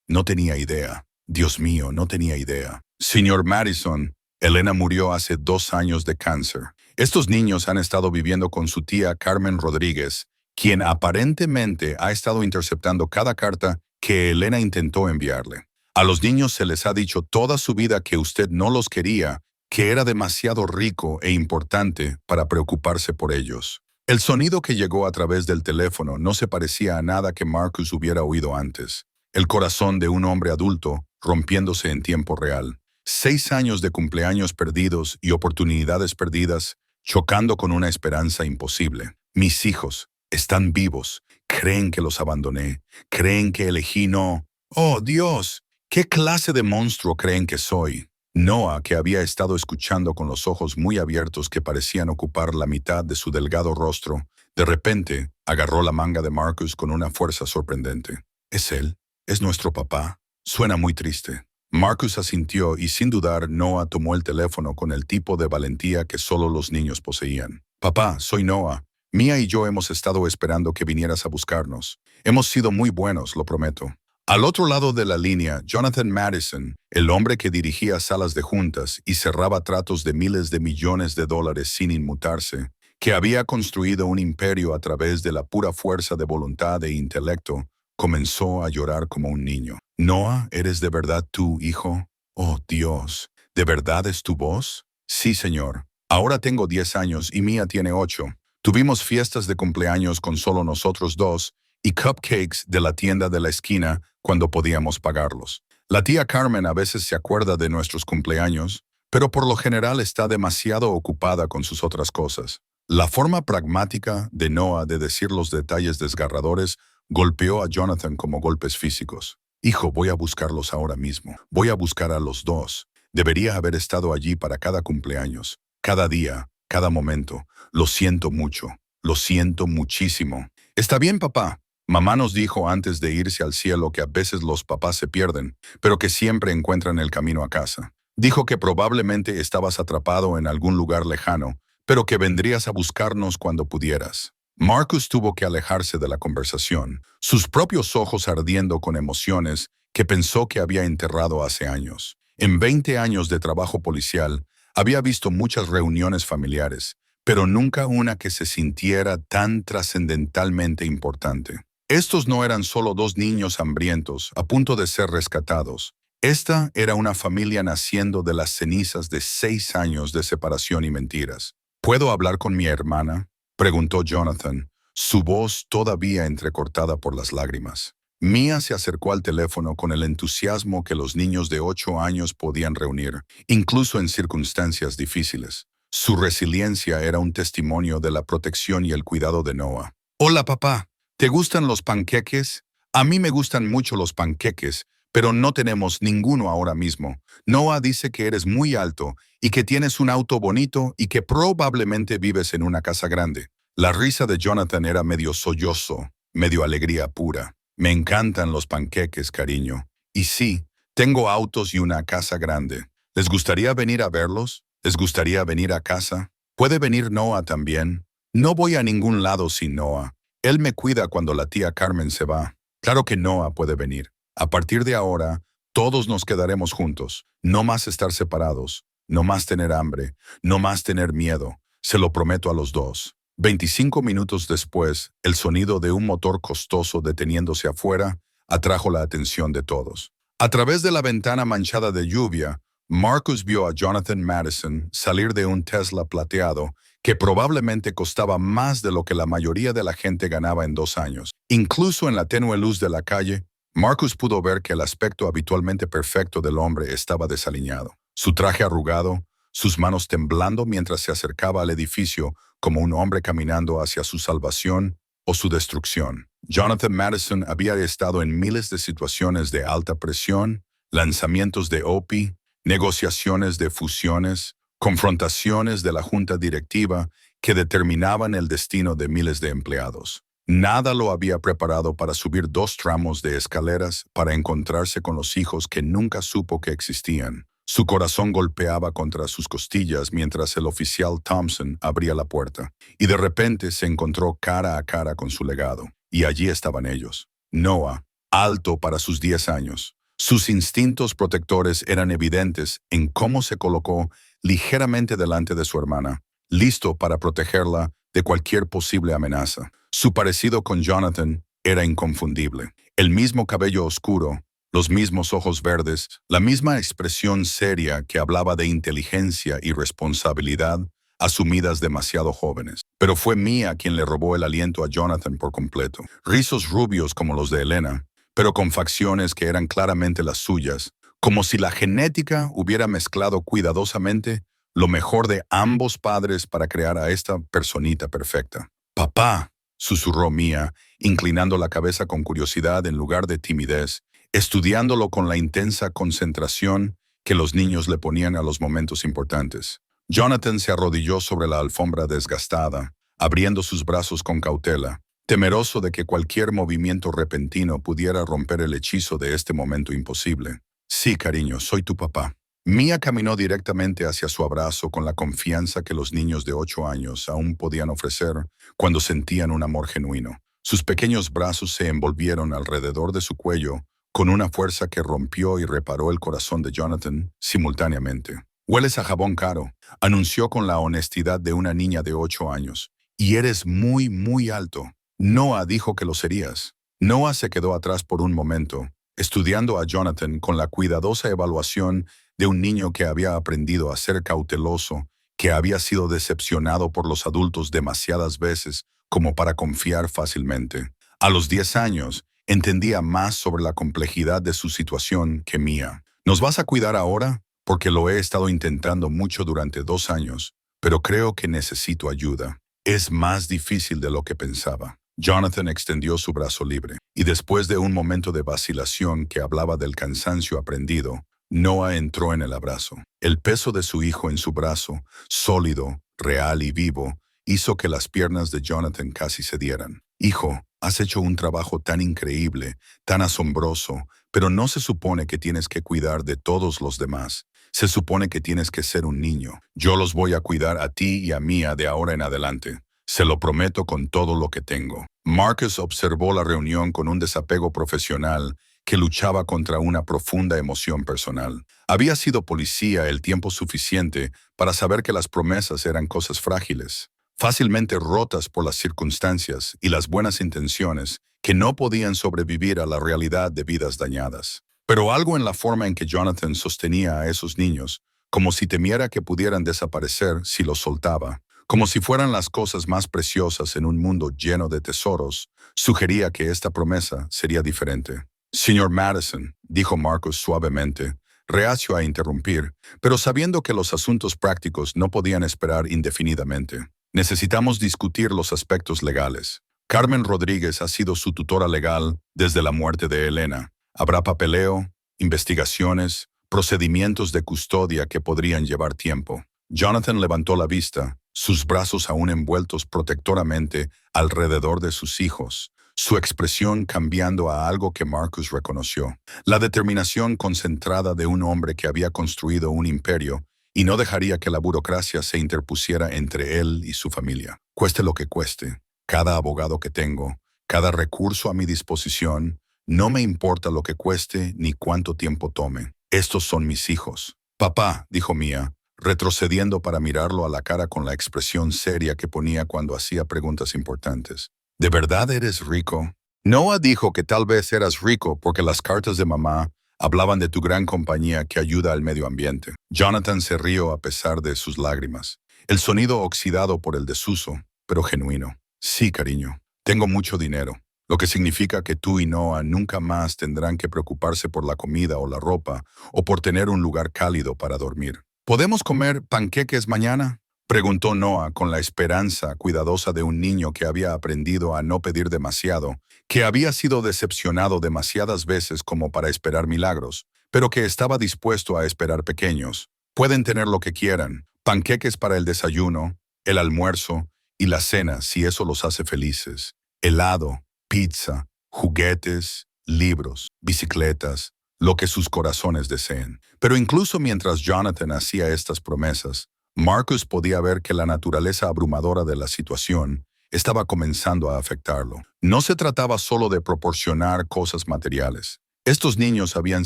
no tenía idea. Dios mío, no tenía idea. Señor Madison, Elena murió hace 2 años de cáncer. Estos niños han estado viviendo con su tía Carmen Rodríguez, quien aparentemente ha estado interceptando cada carta que Elena intentó enviarle. A los niños se les ha dicho toda su vida que usted no los quería, que era demasiado rico e importante para preocuparse por ellos. El sonido que llegó a través del teléfono no se parecía a nada que Marcus hubiera oído antes. El corazón de un hombre adulto rompiéndose en tiempo real. 6 años de cumpleaños perdidos y oportunidades perdidas, chocando con una esperanza imposible. Mis hijos están vivos. Creen que los abandoné. Creen que elegí no. ¡Oh, Dios! ¿Qué clase de monstruo creen que soy? Noah, que había estado escuchando con los ojos muy abiertos que parecían ocupar la mitad de su delgado rostro, de repente agarró la manga de Marcus con una fuerza sorprendente. ¿Es él? ¿Es nuestro papá? Suena muy triste. Marcus asintió y sin dudar Noah tomó el teléfono con el tipo de valentía que solo los niños poseían. Papá, soy Noah. Mia y yo hemos estado esperando que vinieras a buscarnos. Hemos sido muy buenos, lo prometo. Al otro lado de la línea, Jonathan Madison, el hombre que dirigía salas de juntas y cerraba tratos de miles de millones de dólares sin inmutarse, que había construido un imperio a través de la pura fuerza de voluntad e intelecto, comenzó a llorar como un niño. Noah, ¿eres de verdad tú, hijo? Oh, Dios, ¿de verdad es tu voz? Sí, señor. Ahora tengo 10 años y Mia tiene 8. Tuvimos fiestas de cumpleaños con solo nosotros dos y cupcakes de la tienda de la esquina cuando podíamos pagarlos. La tía Carmen a veces se acuerda de nuestros cumpleaños, pero por lo general está demasiado ocupada con sus otras cosas. La forma pragmática de Noah de decir los detalles desgarradores golpeó a Jonathan como golpes físicos. Hijo, voy a buscarlos ahora mismo. Voy a buscar a los dos. Debería haber estado allí para cada cumpleaños, cada día, cada momento. Lo siento mucho. Lo siento muchísimo. Está bien, papá. Mamá nos dijo antes de irse al cielo que a veces los papás se pierden, pero que siempre encuentran el camino a casa. Dijo que probablemente estabas atrapado en algún lugar lejano, pero que vendrías a buscarnos cuando pudieras. Marcus tuvo que alejarse de la conversación, sus propios ojos ardiendo con emociones que pensó que había enterrado hace años. En 20 años de trabajo policial, había visto muchas reuniones familiares, pero nunca una que se sintiera tan trascendentalmente importante. Estos no eran solo 2 niños hambrientos, a punto de ser rescatados. Esta era una familia naciendo de las cenizas de 6 años de separación y mentiras. ¿Puedo hablar con mi hermana?, preguntó Jonathan, su voz todavía entrecortada por las lágrimas. Mia se acercó al teléfono con el entusiasmo que los niños de 8 años podían reunir, incluso en circunstancias difíciles. Su resiliencia era un testimonio de la protección y el cuidado de Noah. Hola, papá. ¿Te gustan los panqueques? A mí me gustan mucho los panqueques, pero no tenemos ninguno ahora mismo. Noah dice que eres muy alto y que tienes un auto bonito y que probablemente vives en una casa grande. La risa de Jonathan era medio sollozo, medio alegría pura. Me encantan los panqueques, cariño. Y sí, tengo autos y una casa grande. ¿Les gustaría venir a verlos? ¿Les gustaría venir a casa? ¿Puede venir Noah también? No voy a ningún lado sin Noah. Él me cuida cuando la tía Carmen se va. Claro que Noah puede venir. A partir de ahora, todos nos quedaremos juntos. No más estar separados. No más tener hambre. No más tener miedo. Se lo prometo a los dos. 25 minutos después, el sonido de un motor costoso deteniéndose afuera atrajo la atención de todos. A través de la ventana manchada de lluvia, Marcus vio a Jonathan Madison salir de un Tesla plateado que probablemente costaba más de lo que la mayoría de la gente ganaba en 2 años. Incluso en la tenue luz de la calle, Marcus pudo ver que el aspecto habitualmente perfecto del hombre estaba desaliñado. Su traje arrugado, sus manos temblando mientras se acercaba al edificio como un hombre caminando hacia su salvación, o su destrucción. Jonathan Madison había estado en miles de situaciones de alta presión, lanzamientos de OPI, negociaciones de fusiones, confrontaciones de la junta directiva que determinaban el destino de miles de empleados. Nada lo había preparado para subir 2 tramos de escaleras para encontrarse con los hijos que nunca supo que existían. Su corazón golpeaba contra sus costillas mientras el oficial Thompson abría la puerta, y de repente se encontró cara a cara con su legado. Y allí estaban ellos. Noah, alto para sus 10 años. Sus instintos protectores eran evidentes en cómo se colocó ligeramente delante de su hermana, listo para protegerla de cualquier posible amenaza. Su parecido con Jonathan era inconfundible. El mismo cabello oscuro, los mismos ojos verdes, la misma expresión seria que hablaba de inteligencia y responsabilidad, asumidas demasiado jóvenes. Pero fue Mia quien le robó el aliento a Jonathan por completo. Rizos rubios como los de Elena, pero con facciones que eran claramente las suyas, como si la genética hubiera mezclado cuidadosamente lo mejor de ambos padres para crear a esta personita perfecta. «Papá», susurró Mia, inclinando la cabeza con curiosidad en lugar de timidez, estudiándolo con la intensa concentración que los niños le ponían a los momentos importantes. Jonathan se arrodilló sobre la alfombra desgastada, abriendo sus brazos con cautela, temeroso de que cualquier movimiento repentino pudiera romper el hechizo de este momento imposible. «Sí, cariño, soy tu papá». Mia caminó directamente hacia su abrazo con la confianza que los niños de 8 años aún podían ofrecer cuando sentían un amor genuino. Sus pequeños brazos se envolvieron alrededor de su cuello con una fuerza que rompió y reparó el corazón de Jonathan simultáneamente. «Hueles a jabón caro», anunció con la honestidad de una niña de 8 años. «Y eres muy, muy alto». Noah dijo que lo serías. Noah se quedó atrás por un momento, estudiando a Jonathan con la cuidadosa evaluación de un niño que había aprendido a ser cauteloso, que había sido decepcionado por los adultos demasiadas veces como para confiar fácilmente. A los 10 años, entendía más sobre la complejidad de su situación que Mia. «¿Nos vas a cuidar ahora? Porque lo he estado intentando mucho durante 2 años, pero creo que necesito ayuda. Es más difícil de lo que pensaba». Jonathan extendió su brazo libre, y después de un momento de vacilación que hablaba del cansancio aprendido, Noah entró en el abrazo. El peso de su hijo en su brazo, sólido, real y vivo, hizo que las piernas de Jonathan casi cedieran. «Hijo, has hecho un trabajo tan increíble, tan asombroso, pero no se supone que tienes que cuidar de todos los demás. Se supone que tienes que ser un niño. Yo los voy a cuidar a ti y a Mia de ahora en adelante. Se lo prometo con todo lo que tengo». Marcus observó la reunión con un desapego profesional que luchaba contra una profunda emoción personal. Había sido policía el tiempo suficiente para saber que las promesas eran cosas frágiles, fácilmente rotas por las circunstancias y las buenas intenciones que no podían sobrevivir a la realidad de vidas dañadas. Pero algo en la forma en que Jonathan sostenía a esos niños, como si temiera que pudieran desaparecer si los soltaba, como si fueran las cosas más preciosas en un mundo lleno de tesoros, sugería que esta promesa sería diferente. «Señor Madison», dijo Marcus suavemente, reacio a interrumpir, pero sabiendo que los asuntos prácticos no podían esperar indefinidamente. «Necesitamos discutir los aspectos legales. Carmen Rodríguez ha sido su tutora legal desde la muerte de Elena. Habrá papeleo, investigaciones, procedimientos de custodia que podrían llevar tiempo». Jonathan levantó la vista, sus brazos aún envueltos protectoramente alrededor de sus hijos, su expresión cambiando a algo que Marcus reconoció. La determinación concentrada de un hombre que había construido un imperio y no dejaría que la burocracia se interpusiera entre él y su familia. «Cueste lo que cueste, cada abogado que tengo, cada recurso a mi disposición, no me importa lo que cueste ni cuánto tiempo tome. Estos son mis hijos». «Papá», dijo Mia, retrocediendo para mirarlo a la cara con la expresión seria que ponía cuando hacía preguntas importantes. «¿De verdad eres rico?» Noah dijo que tal vez eras rico porque las cartas de mamá hablaban de tu gran compañía que ayuda al medio ambiente. Jonathan se rió a pesar de sus lágrimas. El sonido oxidado por el desuso, pero genuino. «Sí, cariño, tengo mucho dinero, lo que significa que tú y Noah nunca más tendrán que preocuparse por la comida o la ropa o por tener un lugar cálido para dormir. ¿Podemos comer panqueques mañana?» Preguntó Noah con la esperanza cuidadosa de un niño que había aprendido a no pedir demasiado, que había sido decepcionado demasiadas veces como para esperar milagros, pero que estaba dispuesto a esperar pequeños. Pueden tener lo que quieran, panqueques para el desayuno, el almuerzo y la cena si eso los hace felices, helado, pizza, juguetes, libros, bicicletas, lo que sus corazones deseen. Pero incluso mientras Jonathan hacía estas promesas, Marcus podía ver que la naturaleza abrumadora de la situación estaba comenzando a afectarlo. No se trataba solo de proporcionar cosas materiales. Estos niños habían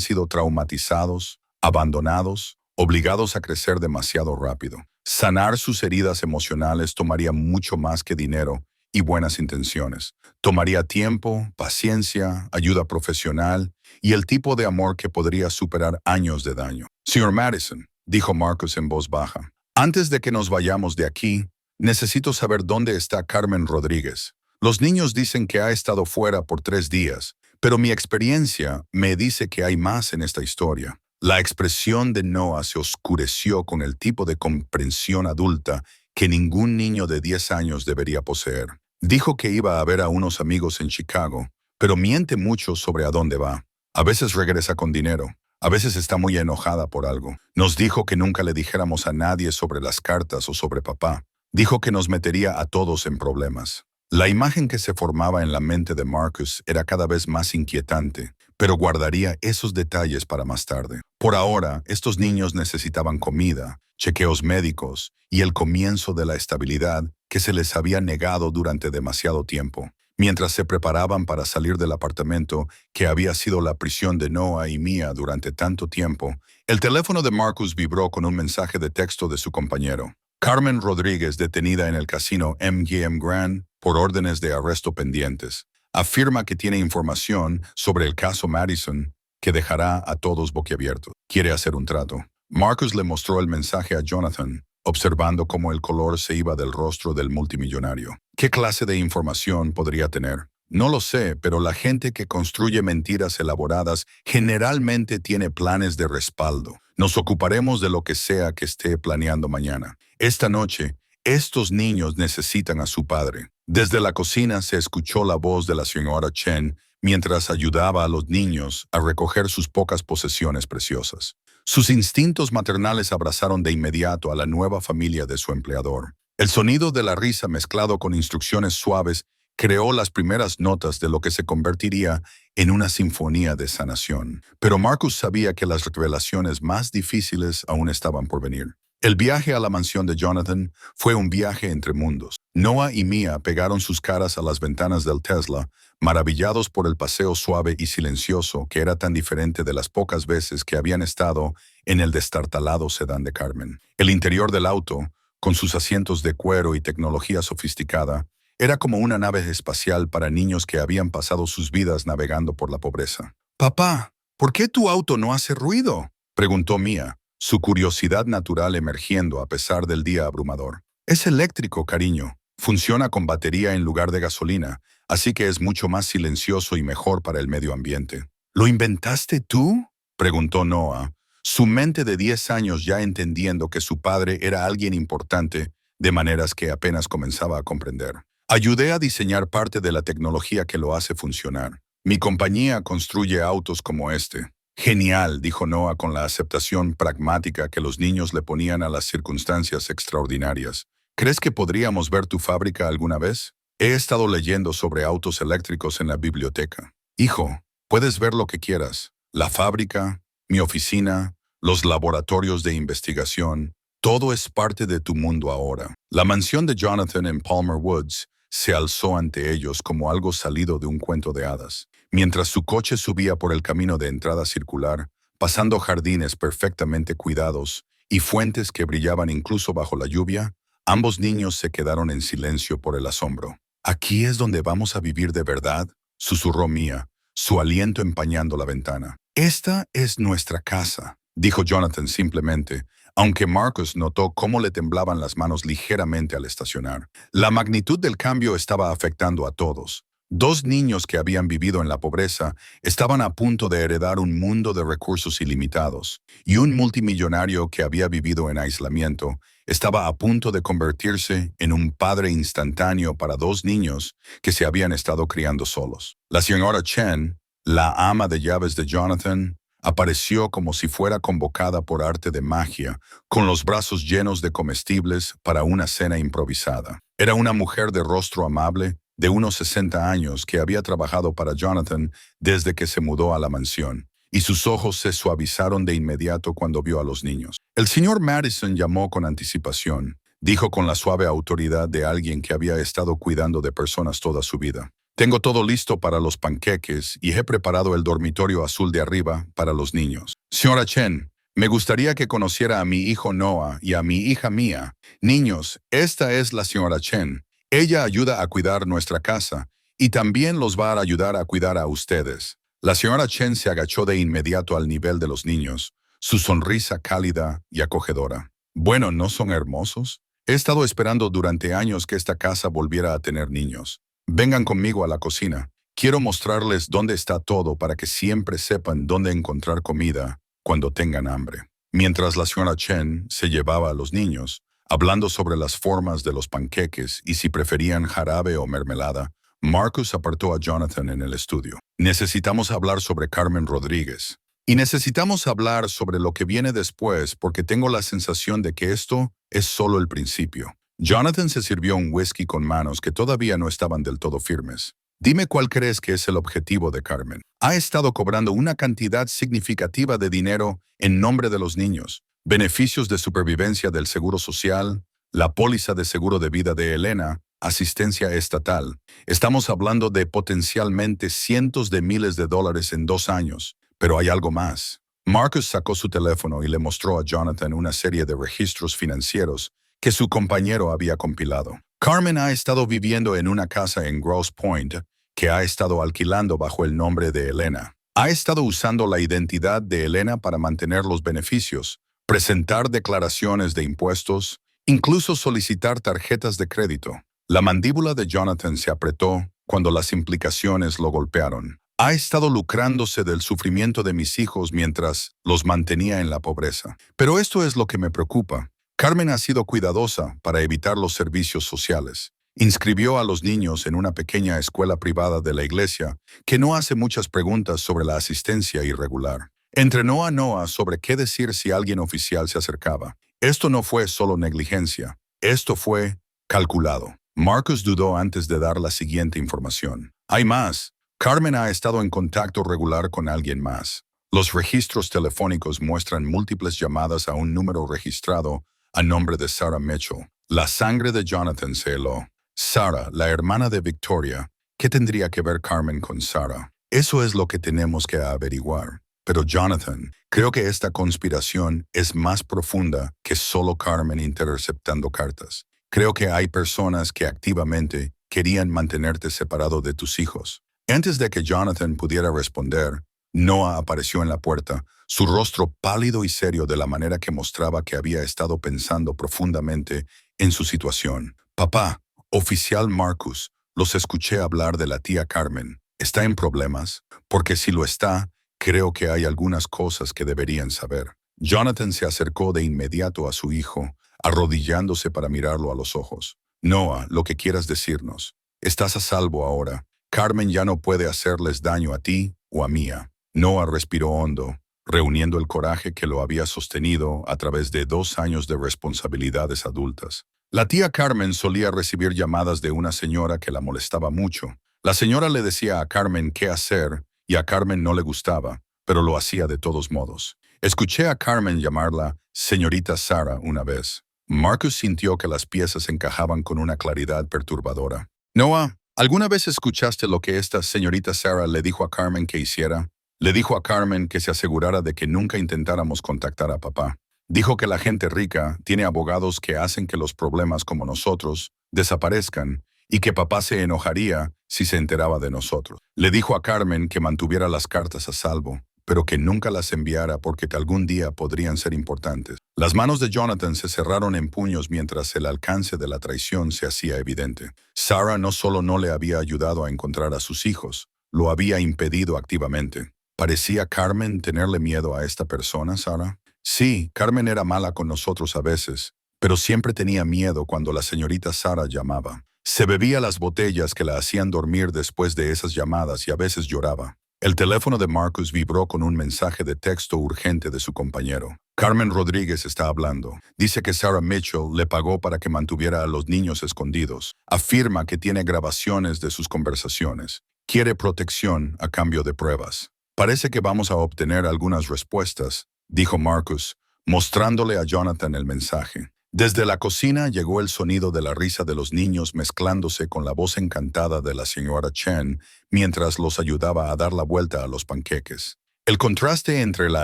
sido traumatizados, abandonados, obligados a crecer demasiado rápido. Sanar sus heridas emocionales tomaría mucho más que dinero y buenas intenciones. Tomaría tiempo, paciencia, ayuda profesional y el tipo de amor que podría superar años de daño. Señor Madison, dijo Marcus en voz baja, antes de que nos vayamos de aquí, necesito saber dónde está Carmen Rodríguez. Los niños dicen que ha estado fuera por 3 días, pero mi experiencia me dice que hay más en esta historia. La expresión de Noah se oscureció con el tipo de comprensión adulta que ningún niño de 10 años debería poseer. Dijo que iba a ver a unos amigos en Chicago, pero miente mucho sobre a dónde va. A veces regresa con dinero. A veces está muy enojada por algo. Nos dijo que nunca le dijéramos a nadie sobre las cartas o sobre papá. Dijo que nos metería a todos en problemas. La imagen que se formaba en la mente de Marcus era cada vez más inquietante, pero guardaría esos detalles para más tarde. Por ahora, estos niños necesitaban comida, chequeos médicos y el comienzo de la estabilidad que se les había negado durante demasiado tiempo. Mientras se preparaban para salir del apartamento que había sido la prisión de Noah y Mia durante tanto tiempo, el teléfono de Marcus vibró con un mensaje de texto de su compañero. Carmen Rodríguez, detenida en el casino MGM Grand por órdenes de arresto pendientes, afirma que tiene información sobre el caso Madison que dejará a todos boquiabiertos. Quiere hacer un trato. Marcus le mostró el mensaje a Jonathan, observando cómo el color se iba del rostro del multimillonario. ¿Qué clase de información podría tener? No lo sé, pero la gente que construye mentiras elaboradas generalmente tiene planes de respaldo. Nos ocuparemos de lo que sea que esté planeando mañana. Esta noche, estos niños necesitan a su padre. Desde la cocina se escuchó la voz de la señora Chen mientras ayudaba a los niños a recoger sus pocas posesiones preciosas. Sus instintos maternales abrazaron de inmediato a la nueva familia de su empleador. El sonido de la risa mezclado con instrucciones suaves creó las primeras notas de lo que se convertiría en una sinfonía de sanación. Pero Marcus sabía que las revelaciones más difíciles aún estaban por venir. El viaje a la mansión de Jonathan fue un viaje entre mundos. Noah y Mia pegaron sus caras a las ventanas del Tesla, maravillados por el paseo suave y silencioso que era tan diferente de las pocas veces que habían estado en el destartalado sedán de Carmen. El interior del auto, con sus asientos de cuero y tecnología sofisticada, era como una nave espacial para niños que habían pasado sus vidas navegando por la pobreza. «Papá, ¿por qué tu auto no hace ruido?», preguntó Mia, su curiosidad natural emergiendo a pesar del día abrumador. «Es eléctrico, cariño. Funciona con batería en lugar de gasolina, así que es mucho más silencioso y mejor para el medio ambiente». «¿Lo inventaste tú?», preguntó Noah, su mente de 10 años ya entendiendo que su padre era alguien importante, de maneras que apenas comenzaba a comprender. «Ayudé a diseñar parte de la tecnología que lo hace funcionar. Mi compañía construye autos como este». «Genial», dijo Noah con la aceptación pragmática que los niños le ponían a las circunstancias extraordinarias. «¿Crees que podríamos ver tu fábrica alguna vez? He estado leyendo sobre autos eléctricos en la biblioteca». «Hijo, puedes ver lo que quieras. La fábrica, mi oficina, los laboratorios de investigación, todo es parte de tu mundo ahora». La mansión de Jonathan en Palmer Woods se alzó ante ellos como algo salido de un cuento de hadas. Mientras su coche subía por el camino de entrada circular, pasando jardines perfectamente cuidados y fuentes que brillaban incluso bajo la lluvia, ambos niños se quedaron en silencio por el asombro. «¿Aquí es donde vamos a vivir de verdad?», susurró Mia, su aliento empañando la ventana. «Esta es nuestra casa», dijo Jonathan simplemente, aunque Marcus notó cómo le temblaban las manos ligeramente al estacionar. La magnitud del cambio estaba afectando a todos. 2 niños que habían vivido en la pobreza estaban a punto de heredar un mundo de recursos ilimitados, y un multimillonario que había vivido en aislamiento Estaba a punto de convertirse en un padre instantáneo para dos niños que se habían estado criando solos. La señora Chen, la ama de llaves de Jonathan, apareció como si fuera convocada por arte de magia, con los brazos llenos de comestibles para una cena improvisada. Era una mujer de rostro amable, de unos 60 años, que había trabajado para Jonathan desde que se mudó a la mansión, y sus ojos se suavizaron de inmediato cuando vio a los niños. El señor Madison llamó con anticipación. Dijo con la suave autoridad de alguien que había estado cuidando de personas toda su vida. Tengo todo listo para los panqueques y he preparado el dormitorio azul de arriba para los niños. Señora Chen, me gustaría que conociera a mi hijo Noah y a mi hija Mia. Niños, esta es la señora Chen. Ella ayuda a cuidar nuestra casa y también los va a ayudar a cuidar a ustedes. La señora Chen se agachó de inmediato al nivel de los niños, su sonrisa cálida y acogedora. Bueno, ¿no son hermosos? He estado esperando durante años que esta casa volviera a tener niños. Vengan conmigo a la cocina. Quiero mostrarles dónde está todo para que siempre sepan dónde encontrar comida cuando tengan hambre. Mientras la señora Chen se llevaba a los niños, hablando sobre las formas de los panqueques y si preferían jarabe o mermelada, Marcus apartó a Jonathan en el estudio. Necesitamos hablar sobre Carmen Rodríguez. Y necesitamos hablar sobre lo que viene después porque tengo la sensación de que esto es solo el principio. Jonathan se sirvió un whisky con manos que todavía no estaban del todo firmes. Dime cuál crees que es el objetivo de Carmen. Ha estado cobrando una cantidad significativa de dinero en nombre de los niños, beneficios de supervivencia del Seguro Social, la póliza de seguro de vida de Elena, asistencia estatal. Estamos hablando de potencialmente cientos de miles de dólares en 2 años. Pero hay algo más. Marcus sacó su teléfono y le mostró a Jonathan una serie de registros financieros que su compañero había compilado. Carmen ha estado viviendo en una casa en Grosse Pointe que ha estado alquilando bajo el nombre de Elena. Ha estado usando la identidad de Elena para mantener los beneficios, presentar declaraciones de impuestos, incluso solicitar tarjetas de crédito. La mandíbula de Jonathan se apretó cuando las implicaciones lo golpearon. Ha estado lucrándose del sufrimiento de mis hijos mientras los mantenía en la pobreza. Pero esto es lo que me preocupa. Carmen ha sido cuidadosa para evitar los servicios sociales. Inscribió a los niños en una pequeña escuela privada de la iglesia que no hace muchas preguntas sobre la asistencia irregular. Entrenó a Noah sobre qué decir si alguien oficial se acercaba. Esto no fue solo negligencia. Esto fue calculado. Marcus dudó antes de dar la siguiente información. Hay más. Carmen ha estado en contacto regular con alguien más. Los registros telefónicos muestran múltiples llamadas a un número registrado a nombre de Sarah Mitchell. La sangre de Jonathan se heló. Sarah, la hermana de Victoria. ¿Qué tendría que ver Carmen con Sarah? Eso es lo que tenemos que averiguar. Pero Jonathan, creo que esta conspiración es más profunda que solo Carmen interceptando cartas. Creo que hay personas que activamente querían mantenerte separado de tus hijos. Antes de que Jonathan pudiera responder, Noah apareció en la puerta, su rostro pálido y serio de la manera que mostraba que había estado pensando profundamente en su situación. Papá, oficial Marcus, los escuché hablar de la tía Carmen. ¿Está en problemas? Porque si lo está, creo que hay algunas cosas que deberían saber. Jonathan se acercó de inmediato a su hijo, arrodillándose para mirarlo a los ojos. Noah, lo que quieras decirnos. Estás a salvo ahora. Carmen ya no puede hacerles daño a ti o a Mia. Noah respiró hondo, reuniendo el coraje que lo había sostenido a través de 2 años de responsabilidades adultas. La tía Carmen solía recibir llamadas de una señora que la molestaba mucho. La señora le decía a Carmen qué hacer y a Carmen no le gustaba, pero lo hacía de todos modos. Escuché a Carmen llamarla señorita Sarah una vez. Marcus sintió que las piezas encajaban con una claridad perturbadora. Noah, ¿alguna vez escuchaste lo que esta señorita Sarah le dijo a Carmen que hiciera? Le dijo a Carmen que se asegurara de que nunca intentáramos contactar a papá. Dijo que la gente rica tiene abogados que hacen que los problemas como nosotros desaparezcan y que papá se enojaría si se enteraba de nosotros. Le dijo a Carmen que mantuviera las cartas a salvo, pero que nunca las enviara porque algún día podrían ser importantes. Las manos de Jonathan se cerraron en puños mientras el alcance de la traición se hacía evidente. Sarah no solo no le había ayudado a encontrar a sus hijos, lo había impedido activamente. ¿Parecía Carmen tenerle miedo a esta persona, Sarah? Sí, Carmen era mala con nosotros a veces, pero siempre tenía miedo cuando la señorita Sarah llamaba. Se bebía las botellas que la hacían dormir después de esas llamadas y a veces lloraba. El teléfono de Marcus vibró con un mensaje de texto urgente de su compañero. Carmen Rodríguez está hablando. Dice que Sarah Mitchell le pagó para que mantuviera a los niños escondidos. Afirma que tiene grabaciones de sus conversaciones. Quiere protección a cambio de pruebas. Parece que vamos a obtener algunas respuestas, dijo Marcus, mostrándole a Jonathan el mensaje. Desde la cocina llegó el sonido de la risa de los niños mezclándose con la voz encantada de la señora Chen mientras los ayudaba a dar la vuelta a los panqueques. El contraste entre la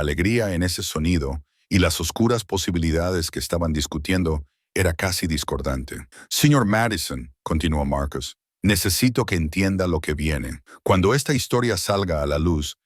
alegría en ese sonido y las oscuras posibilidades que estaban discutiendo era casi discordante. Señor Madison, continuó Marcus, necesito que entienda lo que viene. Cuando esta historia salga a la luz,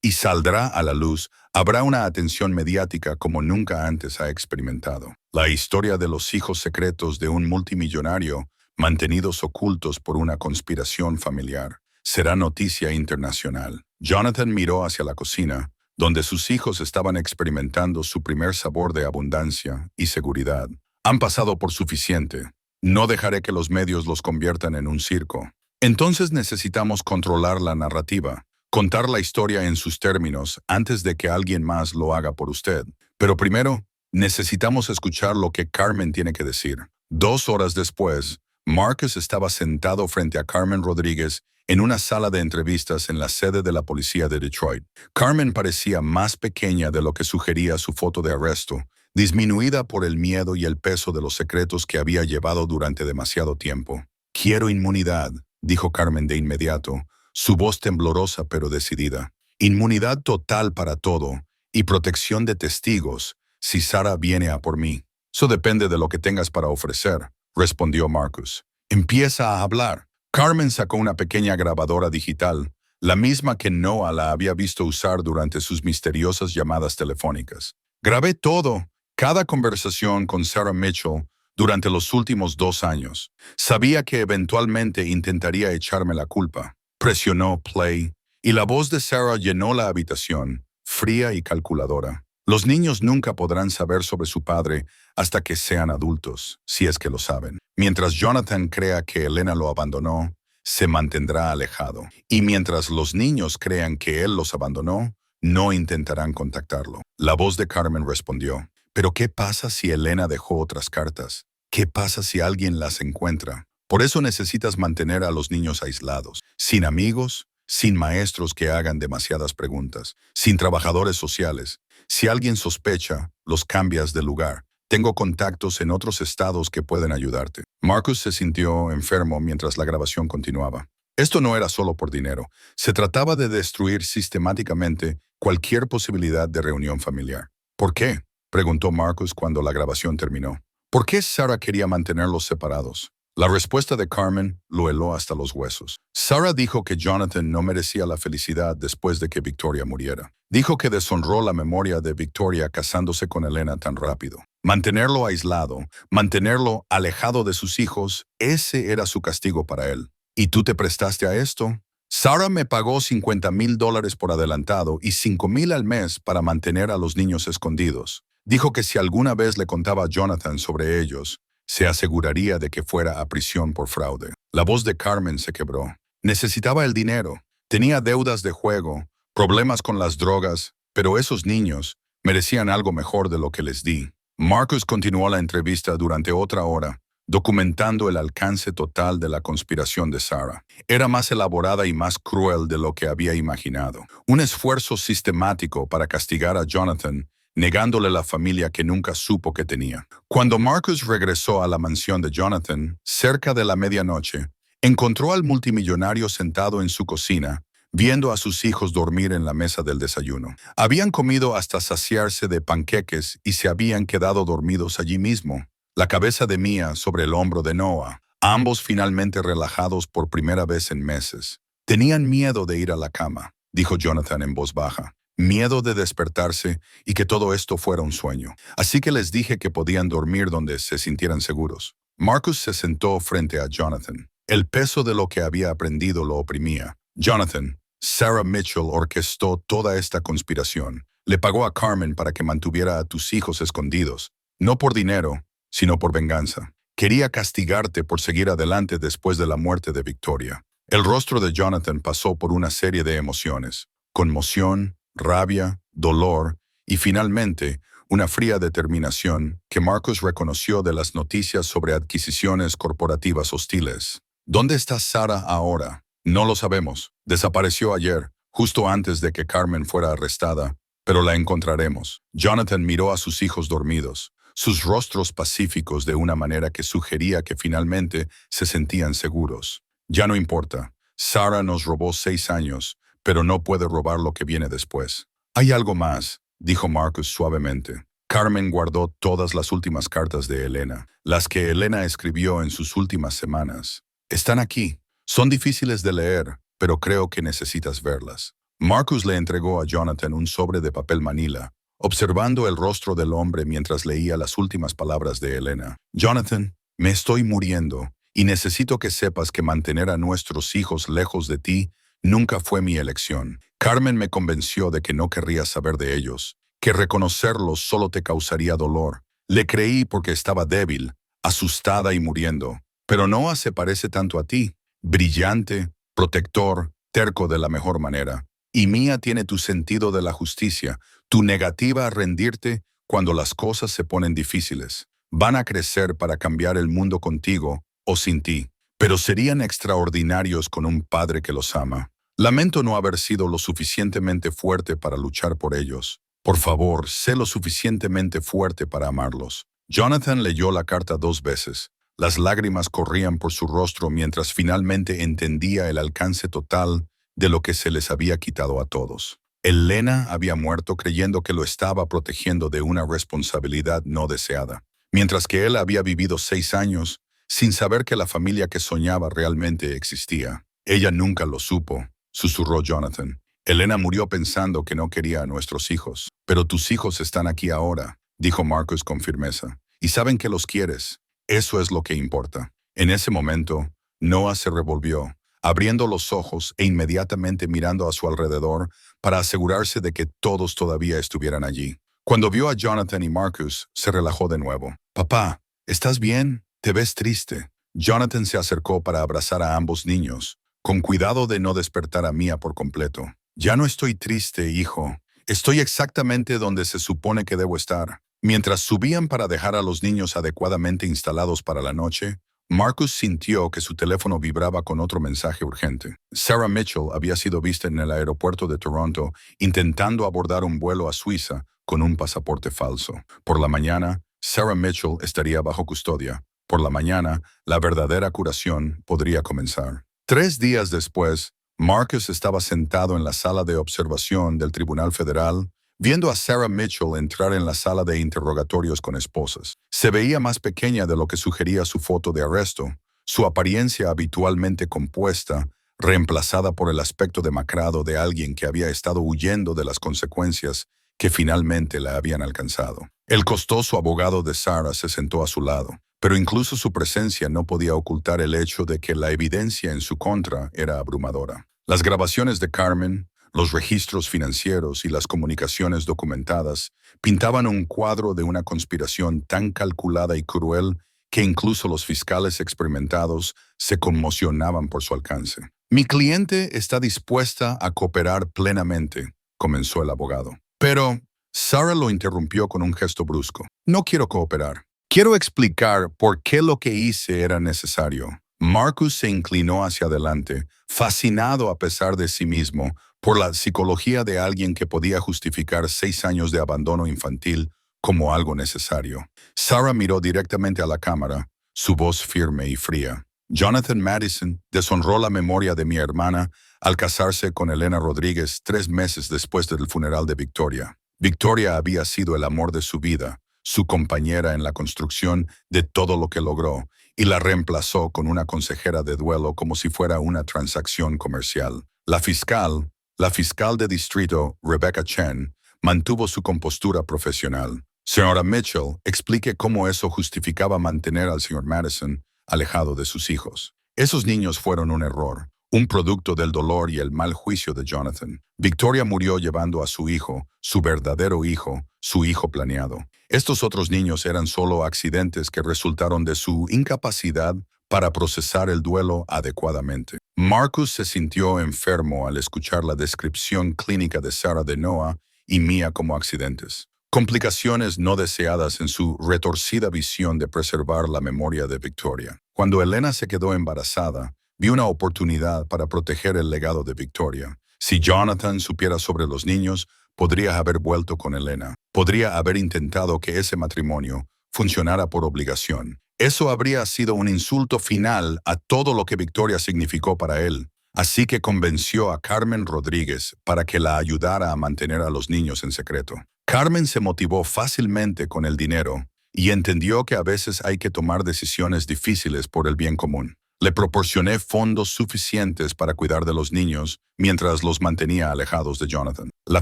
y saldrá a la luz, habrá una atención mediática como nunca antes ha experimentado. La historia de los hijos secretos de un multimillonario, mantenidos ocultos por una conspiración familiar, será noticia internacional. Jonathan miró hacia la cocina, donde sus hijos estaban experimentando su primer sabor de abundancia y seguridad. Han pasado por suficiente. No dejaré que los medios los conviertan en un circo. Entonces necesitamos controlar la narrativa, contar la historia en sus términos antes de que alguien más lo haga por usted. Pero primero, necesitamos escuchar lo que Carmen tiene que decir. 2 horas después, Marcus estaba sentado frente a Carmen Rodríguez en una sala de entrevistas en la sede de la policía de Detroit. Carmen parecía más pequeña de lo que sugería su foto de arresto, disminuida por el miedo y el peso de los secretos que había llevado durante demasiado tiempo. «Quiero inmunidad», dijo Carmen de inmediato, su voz temblorosa pero decidida. «Inmunidad total para todo y protección de testigos si Sarah viene a por mí». «Eso depende de lo que tengas para ofrecer», respondió Marcus. «Empieza a hablar». Carmen sacó una pequeña grabadora digital, la misma que Noah la había visto usar durante sus misteriosas llamadas telefónicas. «Grabé todo, cada conversación con Sarah Mitchell durante los últimos 2 años. Sabía que eventualmente intentaría echarme la culpa». Presionó play, y la voz de Sarah llenó la habitación, fría y calculadora. «Los niños nunca podrán saber sobre su padre hasta que sean adultos, si es que lo saben. Mientras Jonathan crea que Elena lo abandonó, se mantendrá alejado. Y mientras los niños crean que él los abandonó, no intentarán contactarlo». La voz de Carmen respondió. «¿Pero qué pasa si Elena dejó otras cartas? ¿Qué pasa si alguien las encuentra? Por eso necesitas mantener a los niños aislados, sin amigos, sin maestros que hagan demasiadas preguntas, sin trabajadores sociales. Si alguien sospecha, los cambias de lugar. Tengo contactos en otros estados que pueden ayudarte». Marcus se sintió enfermo mientras la grabación continuaba. Esto no era solo por dinero. Se trataba de destruir sistemáticamente cualquier posibilidad de reunión familiar. «¿Por qué?», preguntó Marcus cuando la grabación terminó. «¿Por qué Sarah quería mantenerlos separados?». La respuesta de Carmen lo heló hasta los huesos. Sarah dijo que Jonathan no merecía la felicidad después de que Victoria muriera. Dijo que deshonró la memoria de Victoria casándose con Elena tan rápido. Mantenerlo aislado, mantenerlo alejado de sus hijos, ese era su castigo para él. ¿Y tú te prestaste a esto? «Sarah me pagó $50,000 por adelantado y $5,000 al mes para mantener a los niños escondidos. Dijo que si alguna vez le contaba a Jonathan sobre ellos, se aseguraría de que fuera a prisión por fraude». La voz de Carmen se quebró. Necesitaba el dinero. Tenía deudas de juego, problemas con las drogas, pero esos niños merecían algo mejor de lo que les di. Marcus continuó la entrevista durante otra hora, documentando el alcance total de la conspiración de Sarah. Era más elaborada y más cruel de lo que había imaginado. Un esfuerzo sistemático para castigar a Jonathan, negándole la familia que nunca supo que tenía. Cuando Marcus regresó a la mansión de Jonathan, cerca de la medianoche, encontró al multimillonario sentado en su cocina, viendo a sus hijos dormir en la mesa del desayuno. Habían comido hasta saciarse de panqueques y se habían quedado dormidos allí mismo, la cabeza de Mia sobre el hombro de Noah, ambos finalmente relajados por primera vez en meses. «Tenían miedo de ir a la cama», dijo Jonathan en voz baja. «Miedo de despertarse y que todo esto fuera un sueño. Así que les dije que podían dormir donde se sintieran seguros». Marcus se sentó frente a Jonathan. El peso de lo que había aprendido lo oprimía. «Jonathan, Sarah Mitchell orquestó toda esta conspiración. Le pagó a Carmen para que mantuviera a tus hijos escondidos, no por dinero, sino por venganza. Quería castigarte por seguir adelante después de la muerte de Victoria. El rostro de Jonathan pasó por una serie de emociones: conmoción, rabia, dolor y finalmente una fría determinación que Marcus reconoció de las noticias sobre adquisiciones corporativas hostiles. ¿Dónde está Sara ahora? No lo sabemos. Desapareció ayer, justo antes de que Carmen fuera arrestada, pero la encontraremos. Jonathan miró a sus hijos dormidos, sus rostros pacíficos de una manera que sugería que finalmente se sentían seguros. Ya no importa. Sara nos robó 6 años, pero no puede robar lo que viene después. Hay algo más, dijo Marcus suavemente. Carmen guardó todas las últimas cartas de Elena, las que Elena escribió en sus últimas semanas. Están aquí. Son difíciles de leer, pero creo que necesitas verlas. Marcus le entregó a Jonathan un sobre de papel manila, observando el rostro del hombre mientras leía las últimas palabras de Elena. Jonathan, me estoy muriendo, y necesito que sepas que mantener a nuestros hijos lejos de ti nunca fue mi elección. Carmen me convenció de que no querrías saber de ellos, que reconocerlos solo te causaría dolor. Le creí porque estaba débil, asustada y muriendo. Pero Noah se parece tanto a ti, brillante, protector, terco de la mejor manera. Y Mia tiene tu sentido de la justicia, tu negativa a rendirte cuando las cosas se ponen difíciles. Van a crecer para cambiar el mundo contigo o sin ti, pero serían extraordinarios con un padre que los ama. Lamento no haber sido lo suficientemente fuerte para luchar por ellos. Por favor, sé lo suficientemente fuerte para amarlos. Jonathan leyó la carta 2 veces. Las lágrimas corrían por su rostro mientras finalmente entendía el alcance total de lo que se les había quitado a todos. Elena había muerto creyendo que lo estaba protegiendo de una responsabilidad no deseada, mientras que él había vivido 6 años sin saber que la familia que soñaba realmente existía. Ella nunca lo supo, susurró Jonathan. Elena murió pensando que no quería a nuestros hijos. Pero tus hijos están aquí ahora, dijo Marcus con firmeza, y saben que los quieres. Eso es lo que importa. En ese momento, Noah se revolvió, abriendo los ojos e inmediatamente mirando a su alrededor para asegurarse de que todos todavía estuvieran allí. Cuando vio a Jonathan y Marcus, se relajó de nuevo. Papá, ¿estás bien? Te ves triste. Jonathan se acercó para abrazar a ambos niños, con cuidado de no despertar a Mia por completo. Ya no estoy triste, hijo. Estoy exactamente donde se supone que debo estar. Mientras subían para dejar a los niños adecuadamente instalados para la noche, Marcus sintió que su teléfono vibraba con otro mensaje urgente. Sarah Mitchell había sido vista en el aeropuerto de Toronto intentando abordar un vuelo a Suiza con un pasaporte falso. Por la mañana, Sarah Mitchell estaría bajo custodia. Por la mañana, la verdadera curación podría comenzar. 3 días después, Marcus estaba sentado en la sala de observación del Tribunal Federal, viendo a Sarah Mitchell entrar en la sala de interrogatorios con esposas. Se veía más pequeña de lo que sugería su foto de arresto, su apariencia habitualmente compuesta, reemplazada por el aspecto demacrado de alguien que había estado huyendo de las consecuencias que finalmente la habían alcanzado. El costoso abogado de Sarah se sentó a su lado, pero incluso su presencia no podía ocultar el hecho de que la evidencia en su contra era abrumadora. Las grabaciones de Carmen, los registros financieros y las comunicaciones documentadas pintaban un cuadro de una conspiración tan calculada y cruel que incluso los fiscales experimentados se conmocionaban por su alcance. Mi cliente está dispuesta a cooperar plenamente, comenzó el abogado. Pero Sarah lo interrumpió con un gesto brusco. No quiero cooperar. Quiero explicar por qué lo que hice era necesario. Marcus se inclinó hacia adelante, fascinado a pesar de sí mismo por la psicología de alguien que podía justificar 6 años de abandono infantil como algo necesario. Sarah miró directamente a la cámara, su voz firme y fría. Jonathan Madison deshonró la memoria de mi hermana al casarse con Elena Rodríguez 3 meses después del funeral de Victoria. Victoria había sido el amor de su vida, su compañera en la construcción de todo lo que logró, y la reemplazó con una consejera de duelo como si fuera una transacción comercial. La fiscal de distrito, Rebecca Chen, mantuvo su compostura profesional. Señora Mitchell, explique cómo eso justificaba mantener al señor Madison alejado de sus hijos. Esos niños fueron un error, un producto del dolor y el mal juicio de Jonathan. Victoria murió llevando a su hijo, su verdadero hijo, su hijo planeado. Estos otros niños eran solo accidentes que resultaron de su incapacidad para procesar el duelo adecuadamente. Marcus se sintió enfermo al escuchar la descripción clínica de Sarah de Noah y Mia como accidentes. Complicaciones no deseadas en su retorcida visión de preservar la memoria de Victoria. Cuando Elena se quedó embarazada, vio una oportunidad para proteger el legado de Victoria. Si Jonathan supiera sobre los niños, podría haber vuelto con Elena. Podría haber intentado que ese matrimonio funcionara por obligación. Eso habría sido un insulto final a todo lo que Victoria significó para él. Así que convenció a Carmen Rodríguez para que la ayudara a mantener a los niños en secreto. Carmen se motivó fácilmente con el dinero y entendió que a veces hay que tomar decisiones difíciles por el bien común. Le proporcioné fondos suficientes para cuidar de los niños mientras los mantenía alejados de Jonathan. La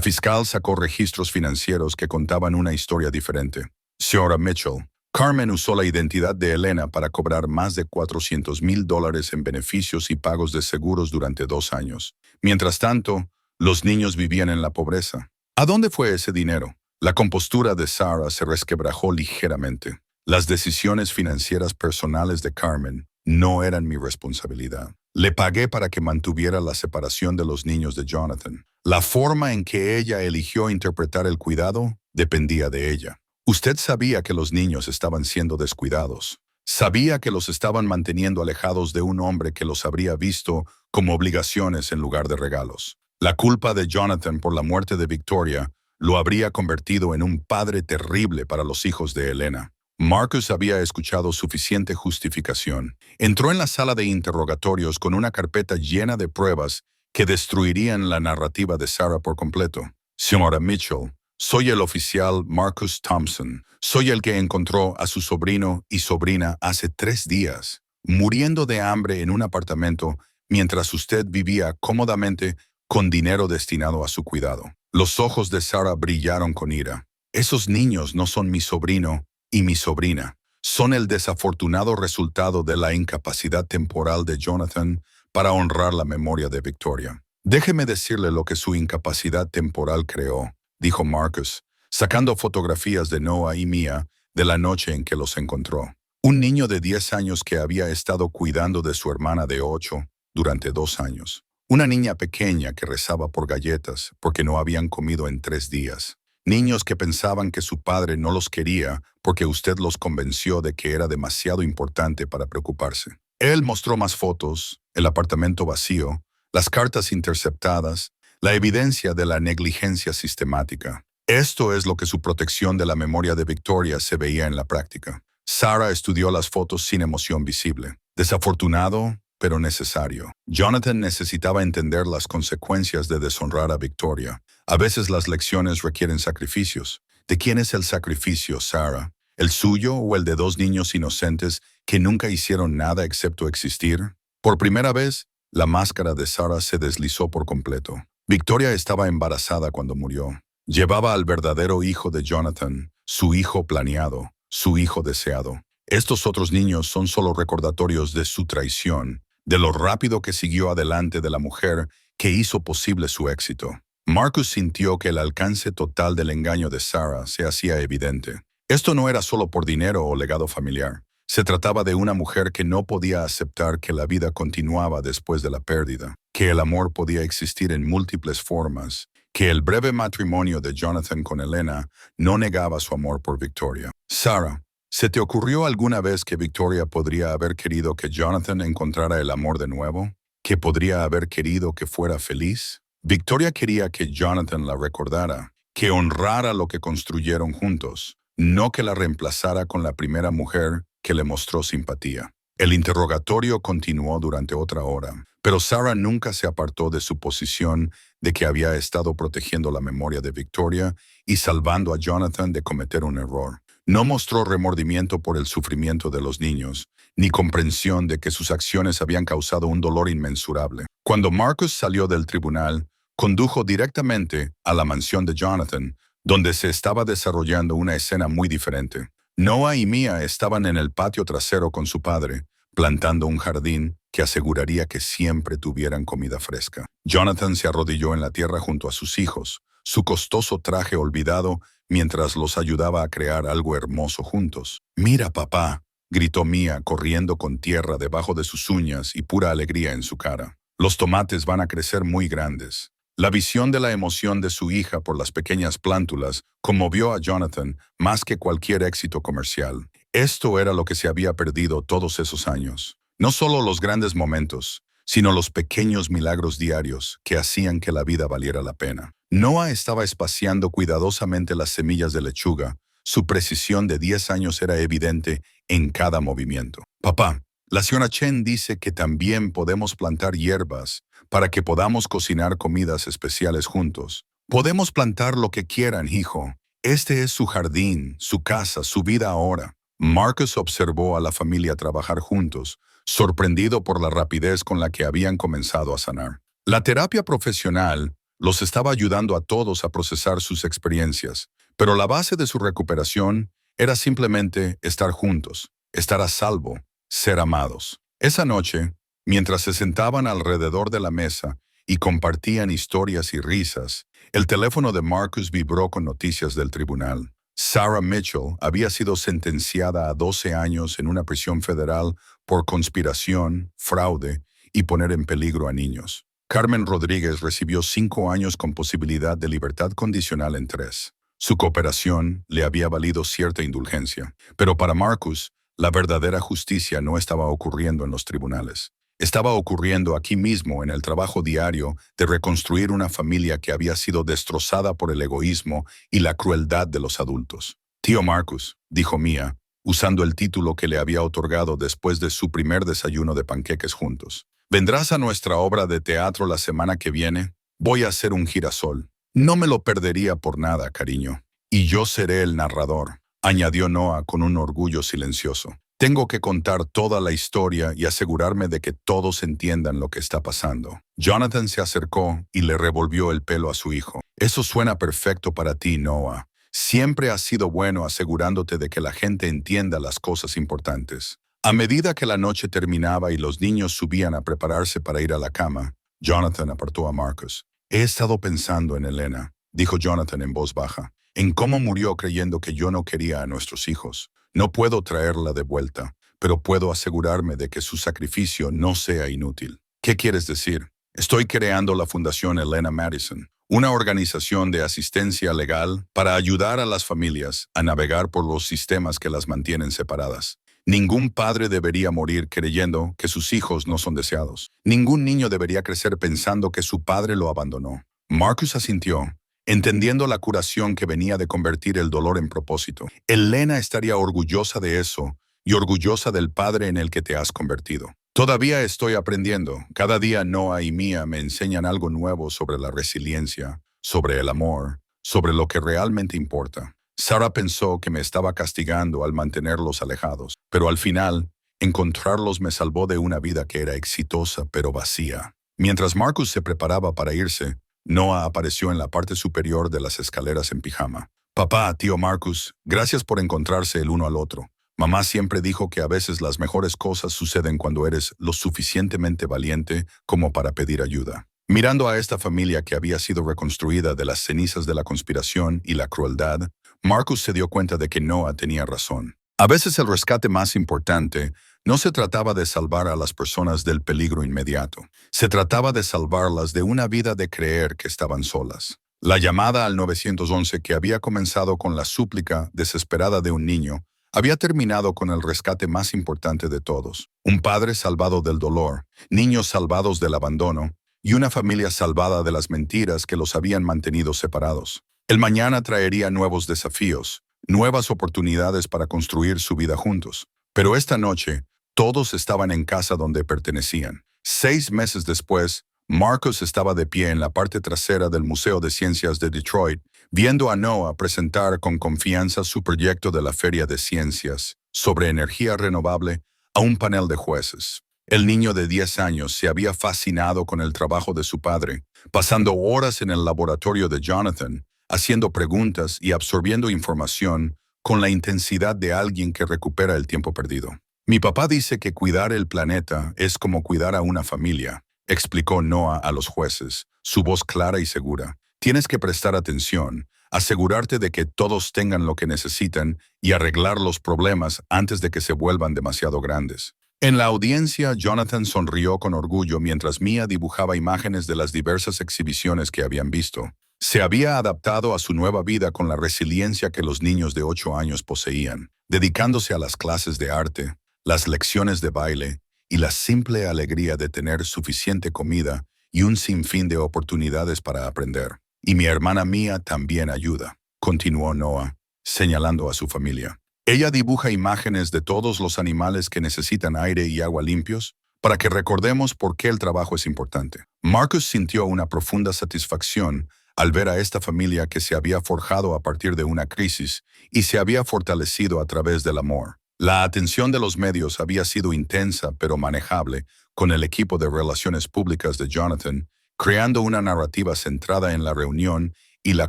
fiscal sacó registros financieros que contaban una historia diferente. Señora Mitchell, Carmen usó la identidad de Elena para cobrar más de $400,000 en beneficios y pagos de seguros durante 2 años. Mientras tanto, los niños vivían en la pobreza. ¿A dónde fue ese dinero? La compostura de Sarah se resquebrajó ligeramente. Las decisiones financieras personales de Carmen no eran mi responsabilidad. Le pagué para que mantuviera la separación de los niños de Jonathan. La forma en que ella eligió interpretar el cuidado dependía de ella. Usted sabía que los niños estaban siendo descuidados. Sabía que los estaban manteniendo alejados de un hombre que los habría visto como obligaciones en lugar de regalos. La culpa de Jonathan por la muerte de Victoria lo habría convertido en un padre terrible para los hijos de Elena. Marcus había escuchado suficiente justificación. Entró en la sala de interrogatorios con una carpeta llena de pruebas que destruirían la narrativa de Sarah por completo. Señora Mitchell, soy el oficial Marcus Thompson. Soy el que encontró a su sobrino y sobrina hace 3 días, muriendo de hambre en un apartamento mientras usted vivía cómodamente con dinero destinado a su cuidado. Los ojos de Sarah brillaron con ira. Esos niños no son mi sobrino y mi sobrina. Son el desafortunado resultado de la incapacidad temporal de Jonathan para honrar la memoria de Victoria. Déjeme decirle lo que su incapacidad temporal creó, dijo Marcus, sacando fotografías de Noah y Mia de la noche en que los encontró. Un niño de 10 años que había estado cuidando de su hermana de 8 durante 2 años. Una niña pequeña que rezaba por galletas porque no habían comido en 3 días. Niños que pensaban que su padre no los quería porque usted los convenció de que era demasiado importante para preocuparse. Él mostró más fotos, el apartamento vacío, las cartas interceptadas, la evidencia de la negligencia sistemática. Esto es lo que su protección de la memoria de Victoria se veía en la práctica. Sarah estudió las fotos sin emoción visible. Desafortunado, pero necesario. Jonathan necesitaba entender las consecuencias de deshonrar a Victoria. A veces las lecciones requieren sacrificios. ¿De quién es el sacrificio, Sarah? ¿El suyo o el de 2 niños inocentes que nunca hicieron nada excepto existir? Por primera vez, la máscara de Sarah se deslizó por completo. Victoria estaba embarazada cuando murió. Llevaba al verdadero hijo de Jonathan, su hijo planeado, su hijo deseado. Estos otros niños son solo recordatorios de su traición, de lo rápido que siguió adelante de la mujer que hizo posible su éxito. Marcus sintió que el alcance total del engaño de Sarah se hacía evidente. Esto no era solo por dinero o legado familiar. Se trataba de una mujer que no podía aceptar que la vida continuaba después de la pérdida, que el amor podía existir en múltiples formas, que el breve matrimonio de Jonathan con Elena no negaba su amor por Victoria. Sarah, ¿se te ocurrió alguna vez que Victoria podría haber querido que Jonathan encontrara el amor de nuevo? ¿Que podría haber querido que fuera feliz? Victoria quería que Jonathan la recordara, que honrara lo que construyeron juntos, no que la reemplazara con la primera mujer que le mostró simpatía. El interrogatorio continuó durante otra hora, pero Sarah nunca se apartó de su posición de que había estado protegiendo la memoria de Victoria y salvando a Jonathan de cometer un error. No mostró remordimiento por el sufrimiento de los niños, ni comprensión de que sus acciones habían causado un dolor inmensurable. Cuando Marcus salió del tribunal, condujo directamente a la mansión de Jonathan, donde se estaba desarrollando una escena muy diferente. Noah y Mia estaban en el patio trasero con su padre, plantando un jardín que aseguraría que siempre tuvieran comida fresca. Jonathan se arrodilló en la tierra junto a sus hijos, su costoso traje olvidado mientras los ayudaba a crear algo hermoso juntos. «Mira, papá», gritó Mia, corriendo con tierra debajo de sus uñas y pura alegría en su cara. «Los tomates van a crecer muy grandes». La visión de la emoción de su hija por las pequeñas plántulas conmovió a Jonathan más que cualquier éxito comercial. Esto era lo que se había perdido todos esos años. No solo los grandes momentos, sino los pequeños milagros diarios que hacían que la vida valiera la pena. Noah estaba espaciando cuidadosamente las semillas de lechuga. Su precisión de 10 años era evidente en cada movimiento. «Papá, la señora Chen dice que también podemos plantar hierbas para que podamos cocinar comidas especiales juntos. Podemos plantar lo que quieran, hijo. Este es su jardín, su casa, su vida ahora». Marcus observó a la familia trabajar juntos, sorprendido por la rapidez con la que habían comenzado a sanar. La terapia profesional los estaba ayudando a todos a procesar sus experiencias, pero la base de su recuperación era simplemente estar juntos, estar a salvo, ser amados. Esa noche, mientras se sentaban alrededor de la mesa y compartían historias y risas, el teléfono de Marcus vibró con noticias del tribunal. Sarah Mitchell había sido sentenciada a 12 años en una prisión federal por conspiración, fraude y poner en peligro a niños. Carmen Rodríguez recibió 5 años con posibilidad de libertad condicional en 3. Su cooperación le había valido cierta indulgencia, pero para Marcus, la verdadera justicia no estaba ocurriendo en los tribunales. Estaba ocurriendo aquí mismo en el trabajo diario de reconstruir una familia que había sido destrozada por el egoísmo y la crueldad de los adultos. «Tío Marcus», dijo Mia, usando el título que le había otorgado después de su primer desayuno de panqueques juntos. «¿Vendrás a nuestra obra de teatro la semana que viene? Voy a hacer un girasol. No me lo perdería por nada, cariño. Y yo seré el narrador», añadió Noah con un orgullo silencioso. «Tengo que contar toda la historia y asegurarme de que todos entiendan lo que está pasando». Jonathan se acercó y le revolvió el pelo a su hijo. «Eso suena perfecto para ti, Noah. Siempre has sido bueno asegurándote de que la gente entienda las cosas importantes». A medida que la noche terminaba y los niños subían a prepararse para ir a la cama, Jonathan apartó a Marcus. «He estado pensando en Elena», dijo Jonathan en voz baja, «en cómo murió creyendo que yo no quería a nuestros hijos. No puedo traerla de vuelta, pero puedo asegurarme de que su sacrificio no sea inútil». «¿Qué quieres decir?» «Estoy creando la Fundación Elena Madison, una organización de asistencia legal para ayudar a las familias a navegar por los sistemas que las mantienen separadas. Ningún padre debería morir creyendo que sus hijos no son deseados. Ningún niño debería crecer pensando que su padre lo abandonó». Marcus asintió, entendiendo la curación que venía de convertir el dolor en propósito. «Elena estaría orgullosa de eso y orgullosa del padre en el que te has convertido». «Todavía estoy aprendiendo. Cada día Noah y Mia me enseñan algo nuevo sobre la resiliencia, sobre el amor, sobre lo que realmente importa». Sarah pensó que me estaba castigando al mantenerlos alejados, pero al final, encontrarlos me salvó de una vida que era exitosa pero vacía. Mientras Marcus se preparaba para irse, Noah apareció en la parte superior de las escaleras en pijama. «Papá, tío Marcus, gracias por encontrarse el uno al otro. Mamá siempre dijo que a veces las mejores cosas suceden cuando eres lo suficientemente valiente como para pedir ayuda». Mirando a esta familia que había sido reconstruida de las cenizas de la conspiración y la crueldad, Marcus se dio cuenta de que Noah tenía razón. A veces el rescate más importante no se trataba de salvar a las personas del peligro inmediato. Se trataba de salvarlas de una vida de creer que estaban solas. La llamada al 911, que había comenzado con la súplica desesperada de un niño, había terminado con el rescate más importante de todos. Un padre salvado del dolor, niños salvados del abandono, y una familia salvada de las mentiras que los habían mantenido separados. El mañana traería nuevos desafíos, nuevas oportunidades para construir su vida juntos. Pero esta noche, todos estaban en casa donde pertenecían. 6 meses después, Marcus estaba de pie en la parte trasera del Museo de Ciencias de Detroit, viendo a Noah presentar con confianza su proyecto de la Feria de Ciencias sobre energía renovable a un panel de jueces. El niño de 10 años se había fascinado con el trabajo de su padre, pasando horas en el laboratorio de Jonathan, haciendo preguntas y absorbiendo información con la intensidad de alguien que recupera el tiempo perdido. Mi papá dice que cuidar el planeta es como cuidar a una familia, explicó Noah a los jueces, su voz clara y segura. Tienes que prestar atención, asegurarte de que todos tengan lo que necesitan y arreglar los problemas antes de que se vuelvan demasiado grandes. En la audiencia, Jonathan sonrió con orgullo mientras Mia dibujaba imágenes de las diversas exhibiciones que habían visto. Se había adaptado a su nueva vida con la resiliencia que los niños de 8 años poseían, dedicándose a las clases de arte, las lecciones de baile y la simple alegría de tener suficiente comida y un sinfín de oportunidades para aprender. Y mi hermana Mia también ayuda, continuó Noah, señalando a su familia. Ella dibuja imágenes de todos los animales que necesitan aire y agua limpios para que recordemos por qué el trabajo es importante. Marcus sintió una profunda satisfacción al ver a esta familia que se había forjado a partir de una crisis y se había fortalecido a través del amor. La atención de los medios había sido intensa pero manejable con el equipo de relaciones públicas de Jonathan, creando una narrativa centrada en la reunión y la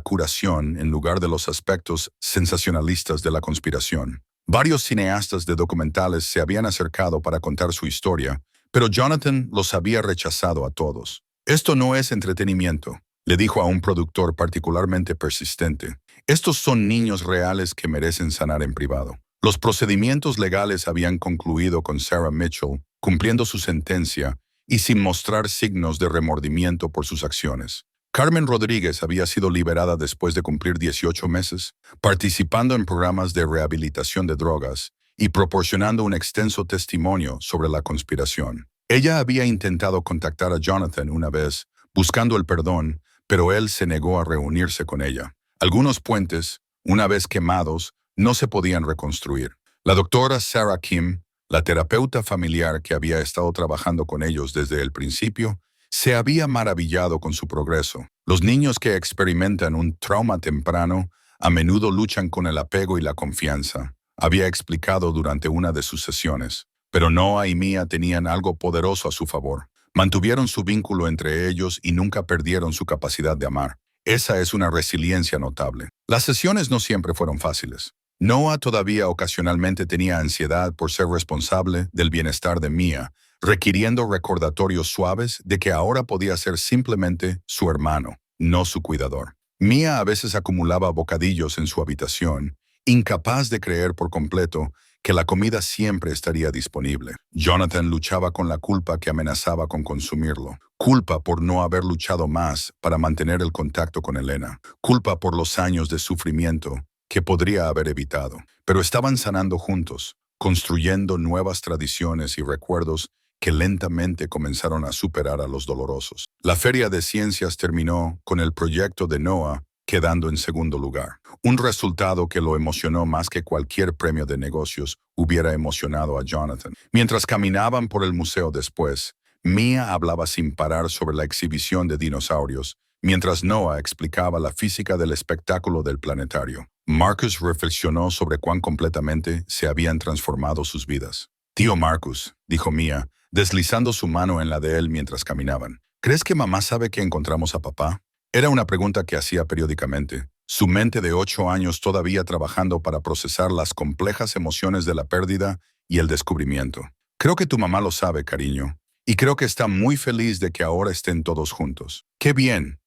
curación en lugar de los aspectos sensacionalistas de la conspiración. Varios cineastas de documentales se habían acercado para contar su historia, pero Jonathan los había rechazado a todos. Esto no es entretenimiento, le dijo a un productor particularmente persistente. Estos son niños reales que merecen sanar en privado. Los procedimientos legales habían concluido con Sarah Mitchell, cumpliendo su sentencia y sin mostrar signos de remordimiento por sus acciones. Carmen Rodríguez había sido liberada después de cumplir 18 meses, participando en programas de rehabilitación de drogas y proporcionando un extenso testimonio sobre la conspiración. Ella había intentado contactar a Jonathan una vez, buscando el perdón, pero él se negó a reunirse con ella. Algunos puentes, una vez quemados, no se podían reconstruir. La doctora Sarah Kim, la terapeuta familiar que había estado trabajando con ellos desde el principio, se había maravillado con su progreso. Los niños que experimentan un trauma temprano a menudo luchan con el apego y la confianza, había explicado durante una de sus sesiones. Pero Noah y Mia tenían algo poderoso a su favor. Mantuvieron su vínculo entre ellos y nunca perdieron su capacidad de amar. Esa es una resiliencia notable. Las sesiones no siempre fueron fáciles. Noah todavía ocasionalmente tenía ansiedad por ser responsable del bienestar de Mia, requiriendo recordatorios suaves de que ahora podía ser simplemente su hermano, no su cuidador. Mia a veces acumulaba bocadillos en su habitación, incapaz de creer por completo que la comida siempre estaría disponible. Jonathan luchaba con la culpa que amenazaba con consumirlo. Culpa por no haber luchado más para mantener el contacto con Elena. Culpa por los años de sufrimiento que podría haber evitado. Pero estaban sanando juntos, construyendo nuevas tradiciones y recuerdos que lentamente comenzaron a superar a los dolorosos. La Feria de Ciencias terminó con el proyecto de Noah quedando en segundo lugar. Un resultado que lo emocionó más que cualquier premio de negocios hubiera emocionado a Jonathan. Mientras caminaban por el museo después, Mia hablaba sin parar sobre la exhibición de dinosaurios, mientras Noah explicaba la física del espectáculo del planetario. Marcus reflexionó sobre cuán completamente se habían transformado sus vidas. «Tío Marcus», dijo Mia, deslizando su mano en la de él mientras caminaban. «¿Crees que mamá sabe que encontramos a papá?» Era una pregunta que hacía periódicamente, su mente de 8 años todavía trabajando para procesar las complejas emociones de la pérdida y el descubrimiento. «Creo que tu mamá lo sabe, cariño, y creo que está muy feliz de que ahora estén todos juntos». «Qué bien,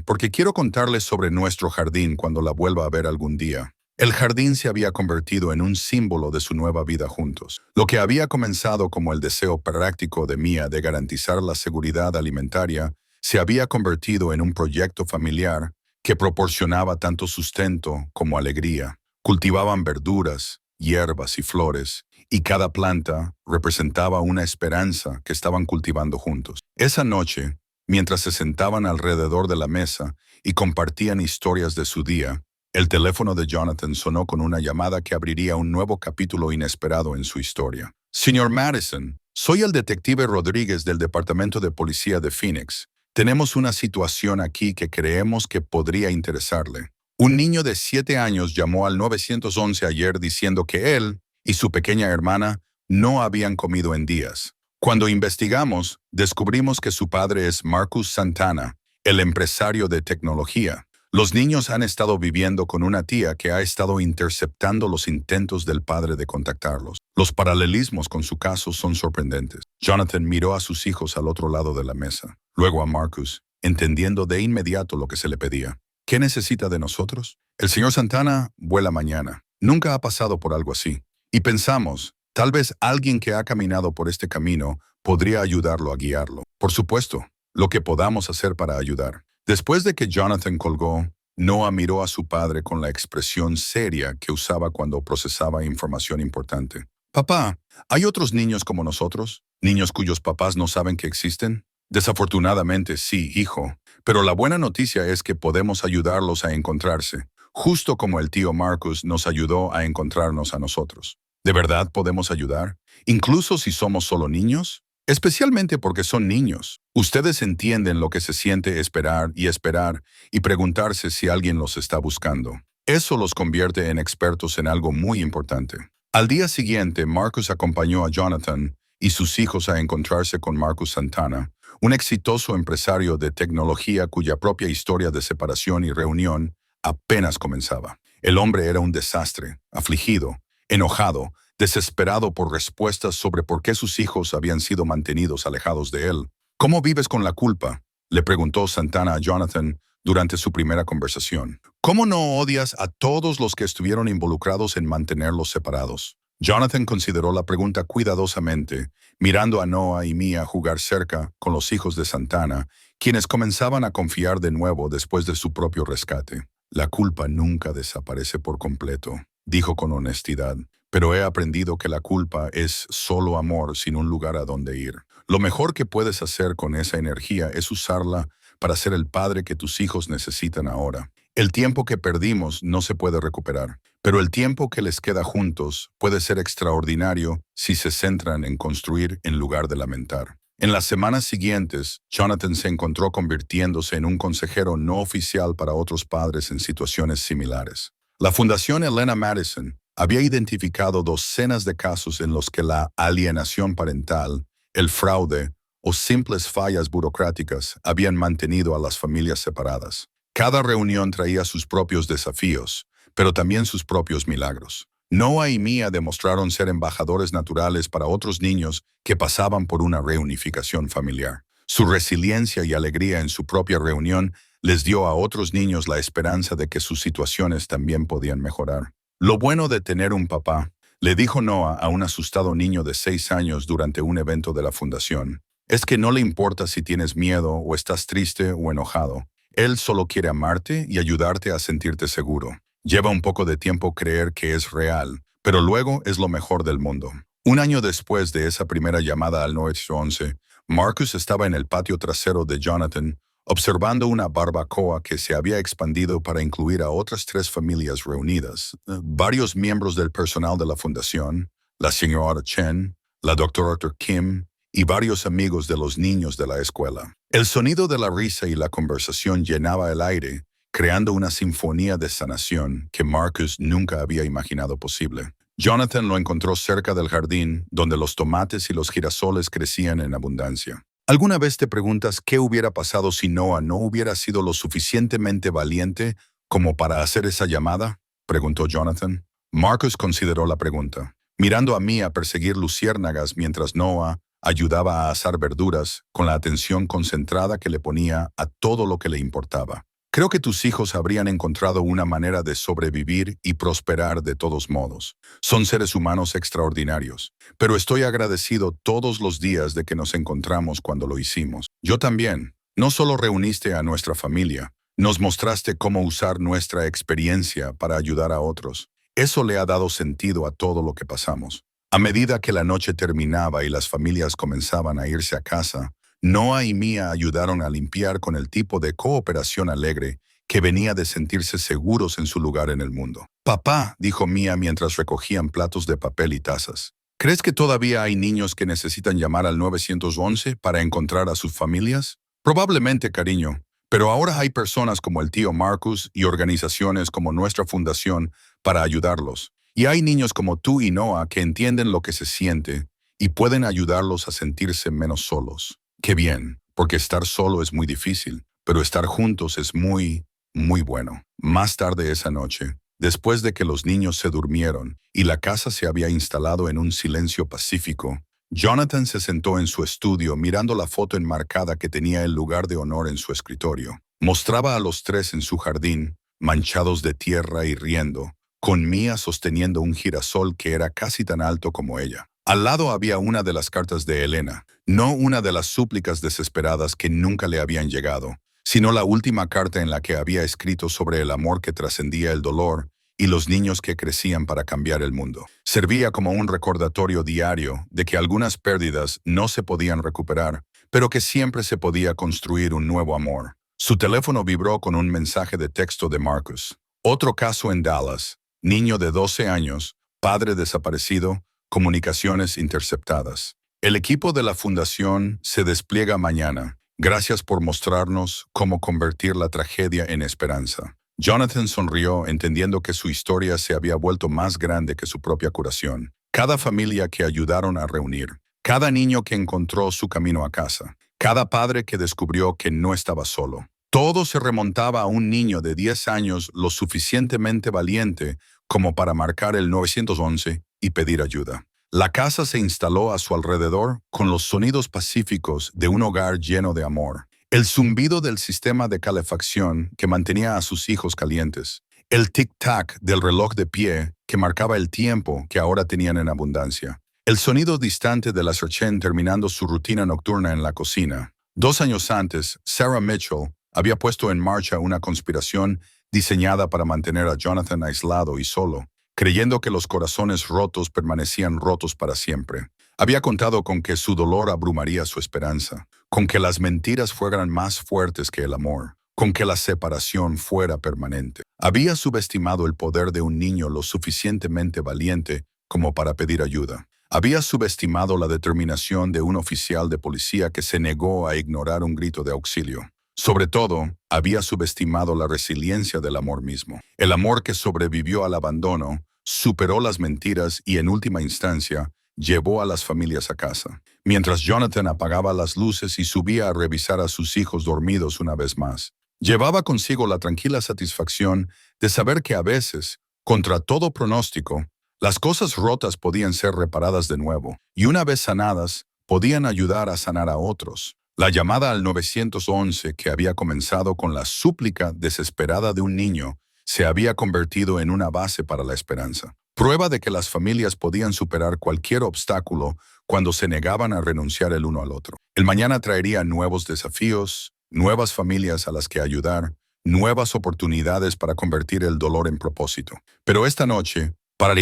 porque quiero contarles sobre nuestro jardín cuando la vuelva a ver algún día». El jardín se había convertido en un símbolo de su nueva vida juntos. Lo que había comenzado como el deseo práctico de Mia de garantizar la seguridad alimentaria se había convertido en un proyecto familiar que proporcionaba tanto sustento como alegría. Cultivaban verduras, hierbas y flores, y cada planta representaba una esperanza que estaban cultivando juntos. Esa noche, mientras se sentaban alrededor de la mesa y compartían historias de su día, el teléfono de Jonathan sonó con una llamada que abriría un nuevo capítulo inesperado en su historia. «Señor Madison, soy el detective Rodríguez del Departamento de Policía de Phoenix. Tenemos una situación aquí que creemos que podría interesarle. Un niño de 7 años llamó al 911 ayer diciendo que él y su pequeña hermana no habían comido en días. Cuando investigamos, descubrimos que su padre es Marcus Santana, el empresario de tecnología. Los niños han estado viviendo con una tía que ha estado interceptando los intentos del padre de contactarlos. Los paralelismos con su caso son sorprendentes. Jonathan miró a sus hijos al otro lado de la mesa, luego a Marcus, entendiendo de inmediato lo que se le pedía. ¿Qué necesita de nosotros? El señor Santana vuela mañana. Nunca ha pasado por algo así. Y pensamos, tal vez alguien que ha caminado por este camino podría ayudarlo a guiarlo. Por supuesto, lo que podamos hacer para ayudar. Después de que Jonathan colgó, Noah miró a su padre con la expresión seria que usaba cuando procesaba información importante. Papá, ¿hay otros niños como nosotros? ¿Niños cuyos papás no saben que existen? Desafortunadamente sí, hijo. Pero la buena noticia es que podemos ayudarlos a encontrarse, justo como el tío Marcus nos ayudó a encontrarnos a nosotros. ¿De verdad podemos ayudar? ¿Incluso si somos solo niños? Especialmente porque son niños. Ustedes entienden lo que se siente esperar y preguntarse si alguien los está buscando. Eso los convierte en expertos en algo muy importante. Al día siguiente, Marcus acompañó a Jonathan y sus hijos a encontrarse con Marcus Santana, un exitoso empresario de tecnología cuya propia historia de separación y reunión apenas comenzaba. El hombre era un desastre, afligido, enojado, desesperado por respuestas sobre por qué sus hijos habían sido mantenidos alejados de él. ¿Cómo vives con la culpa?, le preguntó Santana a Jonathan durante su primera conversación. ¿Cómo no odias a todos los que estuvieron involucrados en mantenerlos separados? Jonathan consideró la pregunta cuidadosamente, mirando a Noah y Mia jugar cerca con los hijos de Santana, quienes comenzaban a confiar de nuevo después de su propio rescate. La culpa nunca desaparece por completo, dijo con honestidad, pero he aprendido que la culpa es solo amor sin un lugar a donde ir. Lo mejor que puedes hacer con esa energía es usarla para ser el padre que tus hijos necesitan ahora. El tiempo que perdimos no se puede recuperar, pero el tiempo que les queda juntos puede ser extraordinario si se centran en construir en lugar de lamentar. En las semanas siguientes, Jonathan se encontró convirtiéndose en un consejero no oficial para otros padres en situaciones similares. La Fundación Elena Madison había identificado docenas de casos en los que la alienación parental, el fraude o simples fallas burocráticas habían mantenido a las familias separadas. Cada reunión traía sus propios desafíos, pero también sus propios milagros. Noah y Mia demostraron ser embajadores naturales para otros niños que pasaban por una reunificación familiar. Su resiliencia y alegría en su propia reunión les dio a otros niños la esperanza de que sus situaciones también podían mejorar. Lo bueno de tener un papá, le dijo Noah a un asustado niño de 6 años durante un evento de la fundación, es que no le importa si tienes miedo o estás triste o enojado. Él solo quiere amarte y ayudarte a sentirte seguro. Lleva un poco de tiempo creer que es real, pero luego es lo mejor del mundo. Un año después de esa primera llamada al 911, Marcus estaba en el patio trasero de Jonathan, observando una barbacoa que se había expandido para incluir a otras 3 familias reunidas. Varios miembros del personal de la fundación, la señora Chen, la doctora Kim y varios amigos de los niños de la escuela. El sonido de la risa y la conversación llenaba el aire, creando una sinfonía de sanación que Marcus nunca había imaginado posible. Jonathan lo encontró cerca del jardín, donde los tomates y los girasoles crecían en abundancia. ¿Alguna vez te preguntas qué hubiera pasado si Noah no hubiera sido lo suficientemente valiente como para hacer esa llamada?, preguntó Jonathan. Marcus consideró la pregunta, mirando a Mia perseguir luciérnagas mientras Noah ayudaba a asar verduras con la atención concentrada que le ponía a todo lo que le importaba. Creo que tus hijos habrían encontrado una manera de sobrevivir y prosperar de todos modos. Son seres humanos extraordinarios, pero estoy agradecido todos los días de que nos encontramos cuando lo hicimos. Yo también. No solo reuniste a nuestra familia, nos mostraste cómo usar nuestra experiencia para ayudar a otros. Eso le ha dado sentido a todo lo que pasamos. A medida que la noche terminaba y las familias comenzaban a irse a casa, Noah y Mia ayudaron a limpiar con el tipo de cooperación alegre que venía de sentirse seguros en su lugar en el mundo. Papá, dijo Mia mientras recogían platos de papel y tazas, ¿crees que todavía hay niños que necesitan llamar al 911 para encontrar a sus familias? Probablemente, cariño, pero ahora hay personas como el tío Marcus y organizaciones como nuestra fundación para ayudarlos. Y hay niños como tú y Noah que entienden lo que se siente y pueden ayudarlos a sentirse menos solos. Qué bien, porque estar solo es muy difícil, pero estar juntos es muy muy bueno. Más tarde esa noche, después de que los niños se durmieron y la casa se había instalado en un silencio pacífico, Jonathan se sentó en su estudio mirando la foto enmarcada que tenía el lugar de honor en su escritorio. Mostraba a los tres en su jardín, manchados de tierra y riendo, con Mia sosteniendo un girasol que era casi tan alto como ella. Al lado había una de las cartas de Elena, no una de las súplicas desesperadas que nunca le habían llegado, sino la última carta en la que había escrito sobre el amor que trascendía el dolor y los niños que crecían para cambiar el mundo. Servía como un recordatorio diario de que algunas pérdidas no se podían recuperar, pero que siempre se podía construir un nuevo amor. Su teléfono vibró con un mensaje de texto de Marcus. Otro caso en Dallas. Niño de 12 años, padre desaparecido, comunicaciones interceptadas. El equipo de la fundación se despliega mañana. Gracias por mostrarnos cómo convertir la tragedia en esperanza. Jonathan sonrió, entendiendo que su historia se había vuelto más grande que su propia curación. Cada familia que ayudaron a reunir, cada niño que encontró su camino a casa, cada padre que descubrió que no estaba solo. Todo se remontaba a un niño de 10 años lo suficientemente valiente como para marcar el 911 y pedir ayuda. La casa se instaló a su alrededor con los sonidos pacíficos de un hogar lleno de amor. El zumbido del sistema de calefacción que mantenía a sus hijos calientes. El tic-tac del reloj de pie que marcaba el tiempo que ahora tenían en abundancia. El sonido distante de la Serchen terminando su rutina nocturna en la cocina. 2 años antes, Sarah Mitchell había puesto en marcha una conspiración diseñada para mantener a Jonathan aislado y solo, creyendo que los corazones rotos permanecían rotos para siempre. Había contado con que su dolor abrumaría su esperanza, con que las mentiras fueran más fuertes que el amor, con que la separación fuera permanente. Había subestimado el poder de un niño lo suficientemente valiente como para pedir ayuda. Había subestimado la determinación de un oficial de policía que se negó a ignorar un grito de auxilio. Sobre todo, había subestimado la resiliencia del amor mismo. El amor que sobrevivió al abandono, superó las mentiras y, en última instancia, llevó a las familias a casa. Mientras Jonathan apagaba las luces y subía a revisar a sus hijos dormidos una vez más, llevaba consigo la tranquila satisfacción de saber que a veces, contra todo pronóstico, las cosas rotas podían ser reparadas de nuevo, y una vez sanadas, podían ayudar a sanar a otros. La llamada al 911, que había comenzado con la súplica desesperada de un niño, se había convertido en una base para la esperanza. Prueba de que las familias podían superar cualquier obstáculo cuando se negaban a renunciar el uno al otro. El mañana traería nuevos desafíos, nuevas familias a las que ayudar, nuevas oportunidades para convertir el dolor en propósito. Pero esta noche, para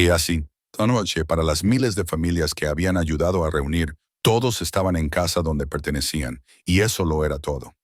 las miles de familias que habían ayudado a reunir, todos estaban en casa donde pertenecían, y eso lo era todo.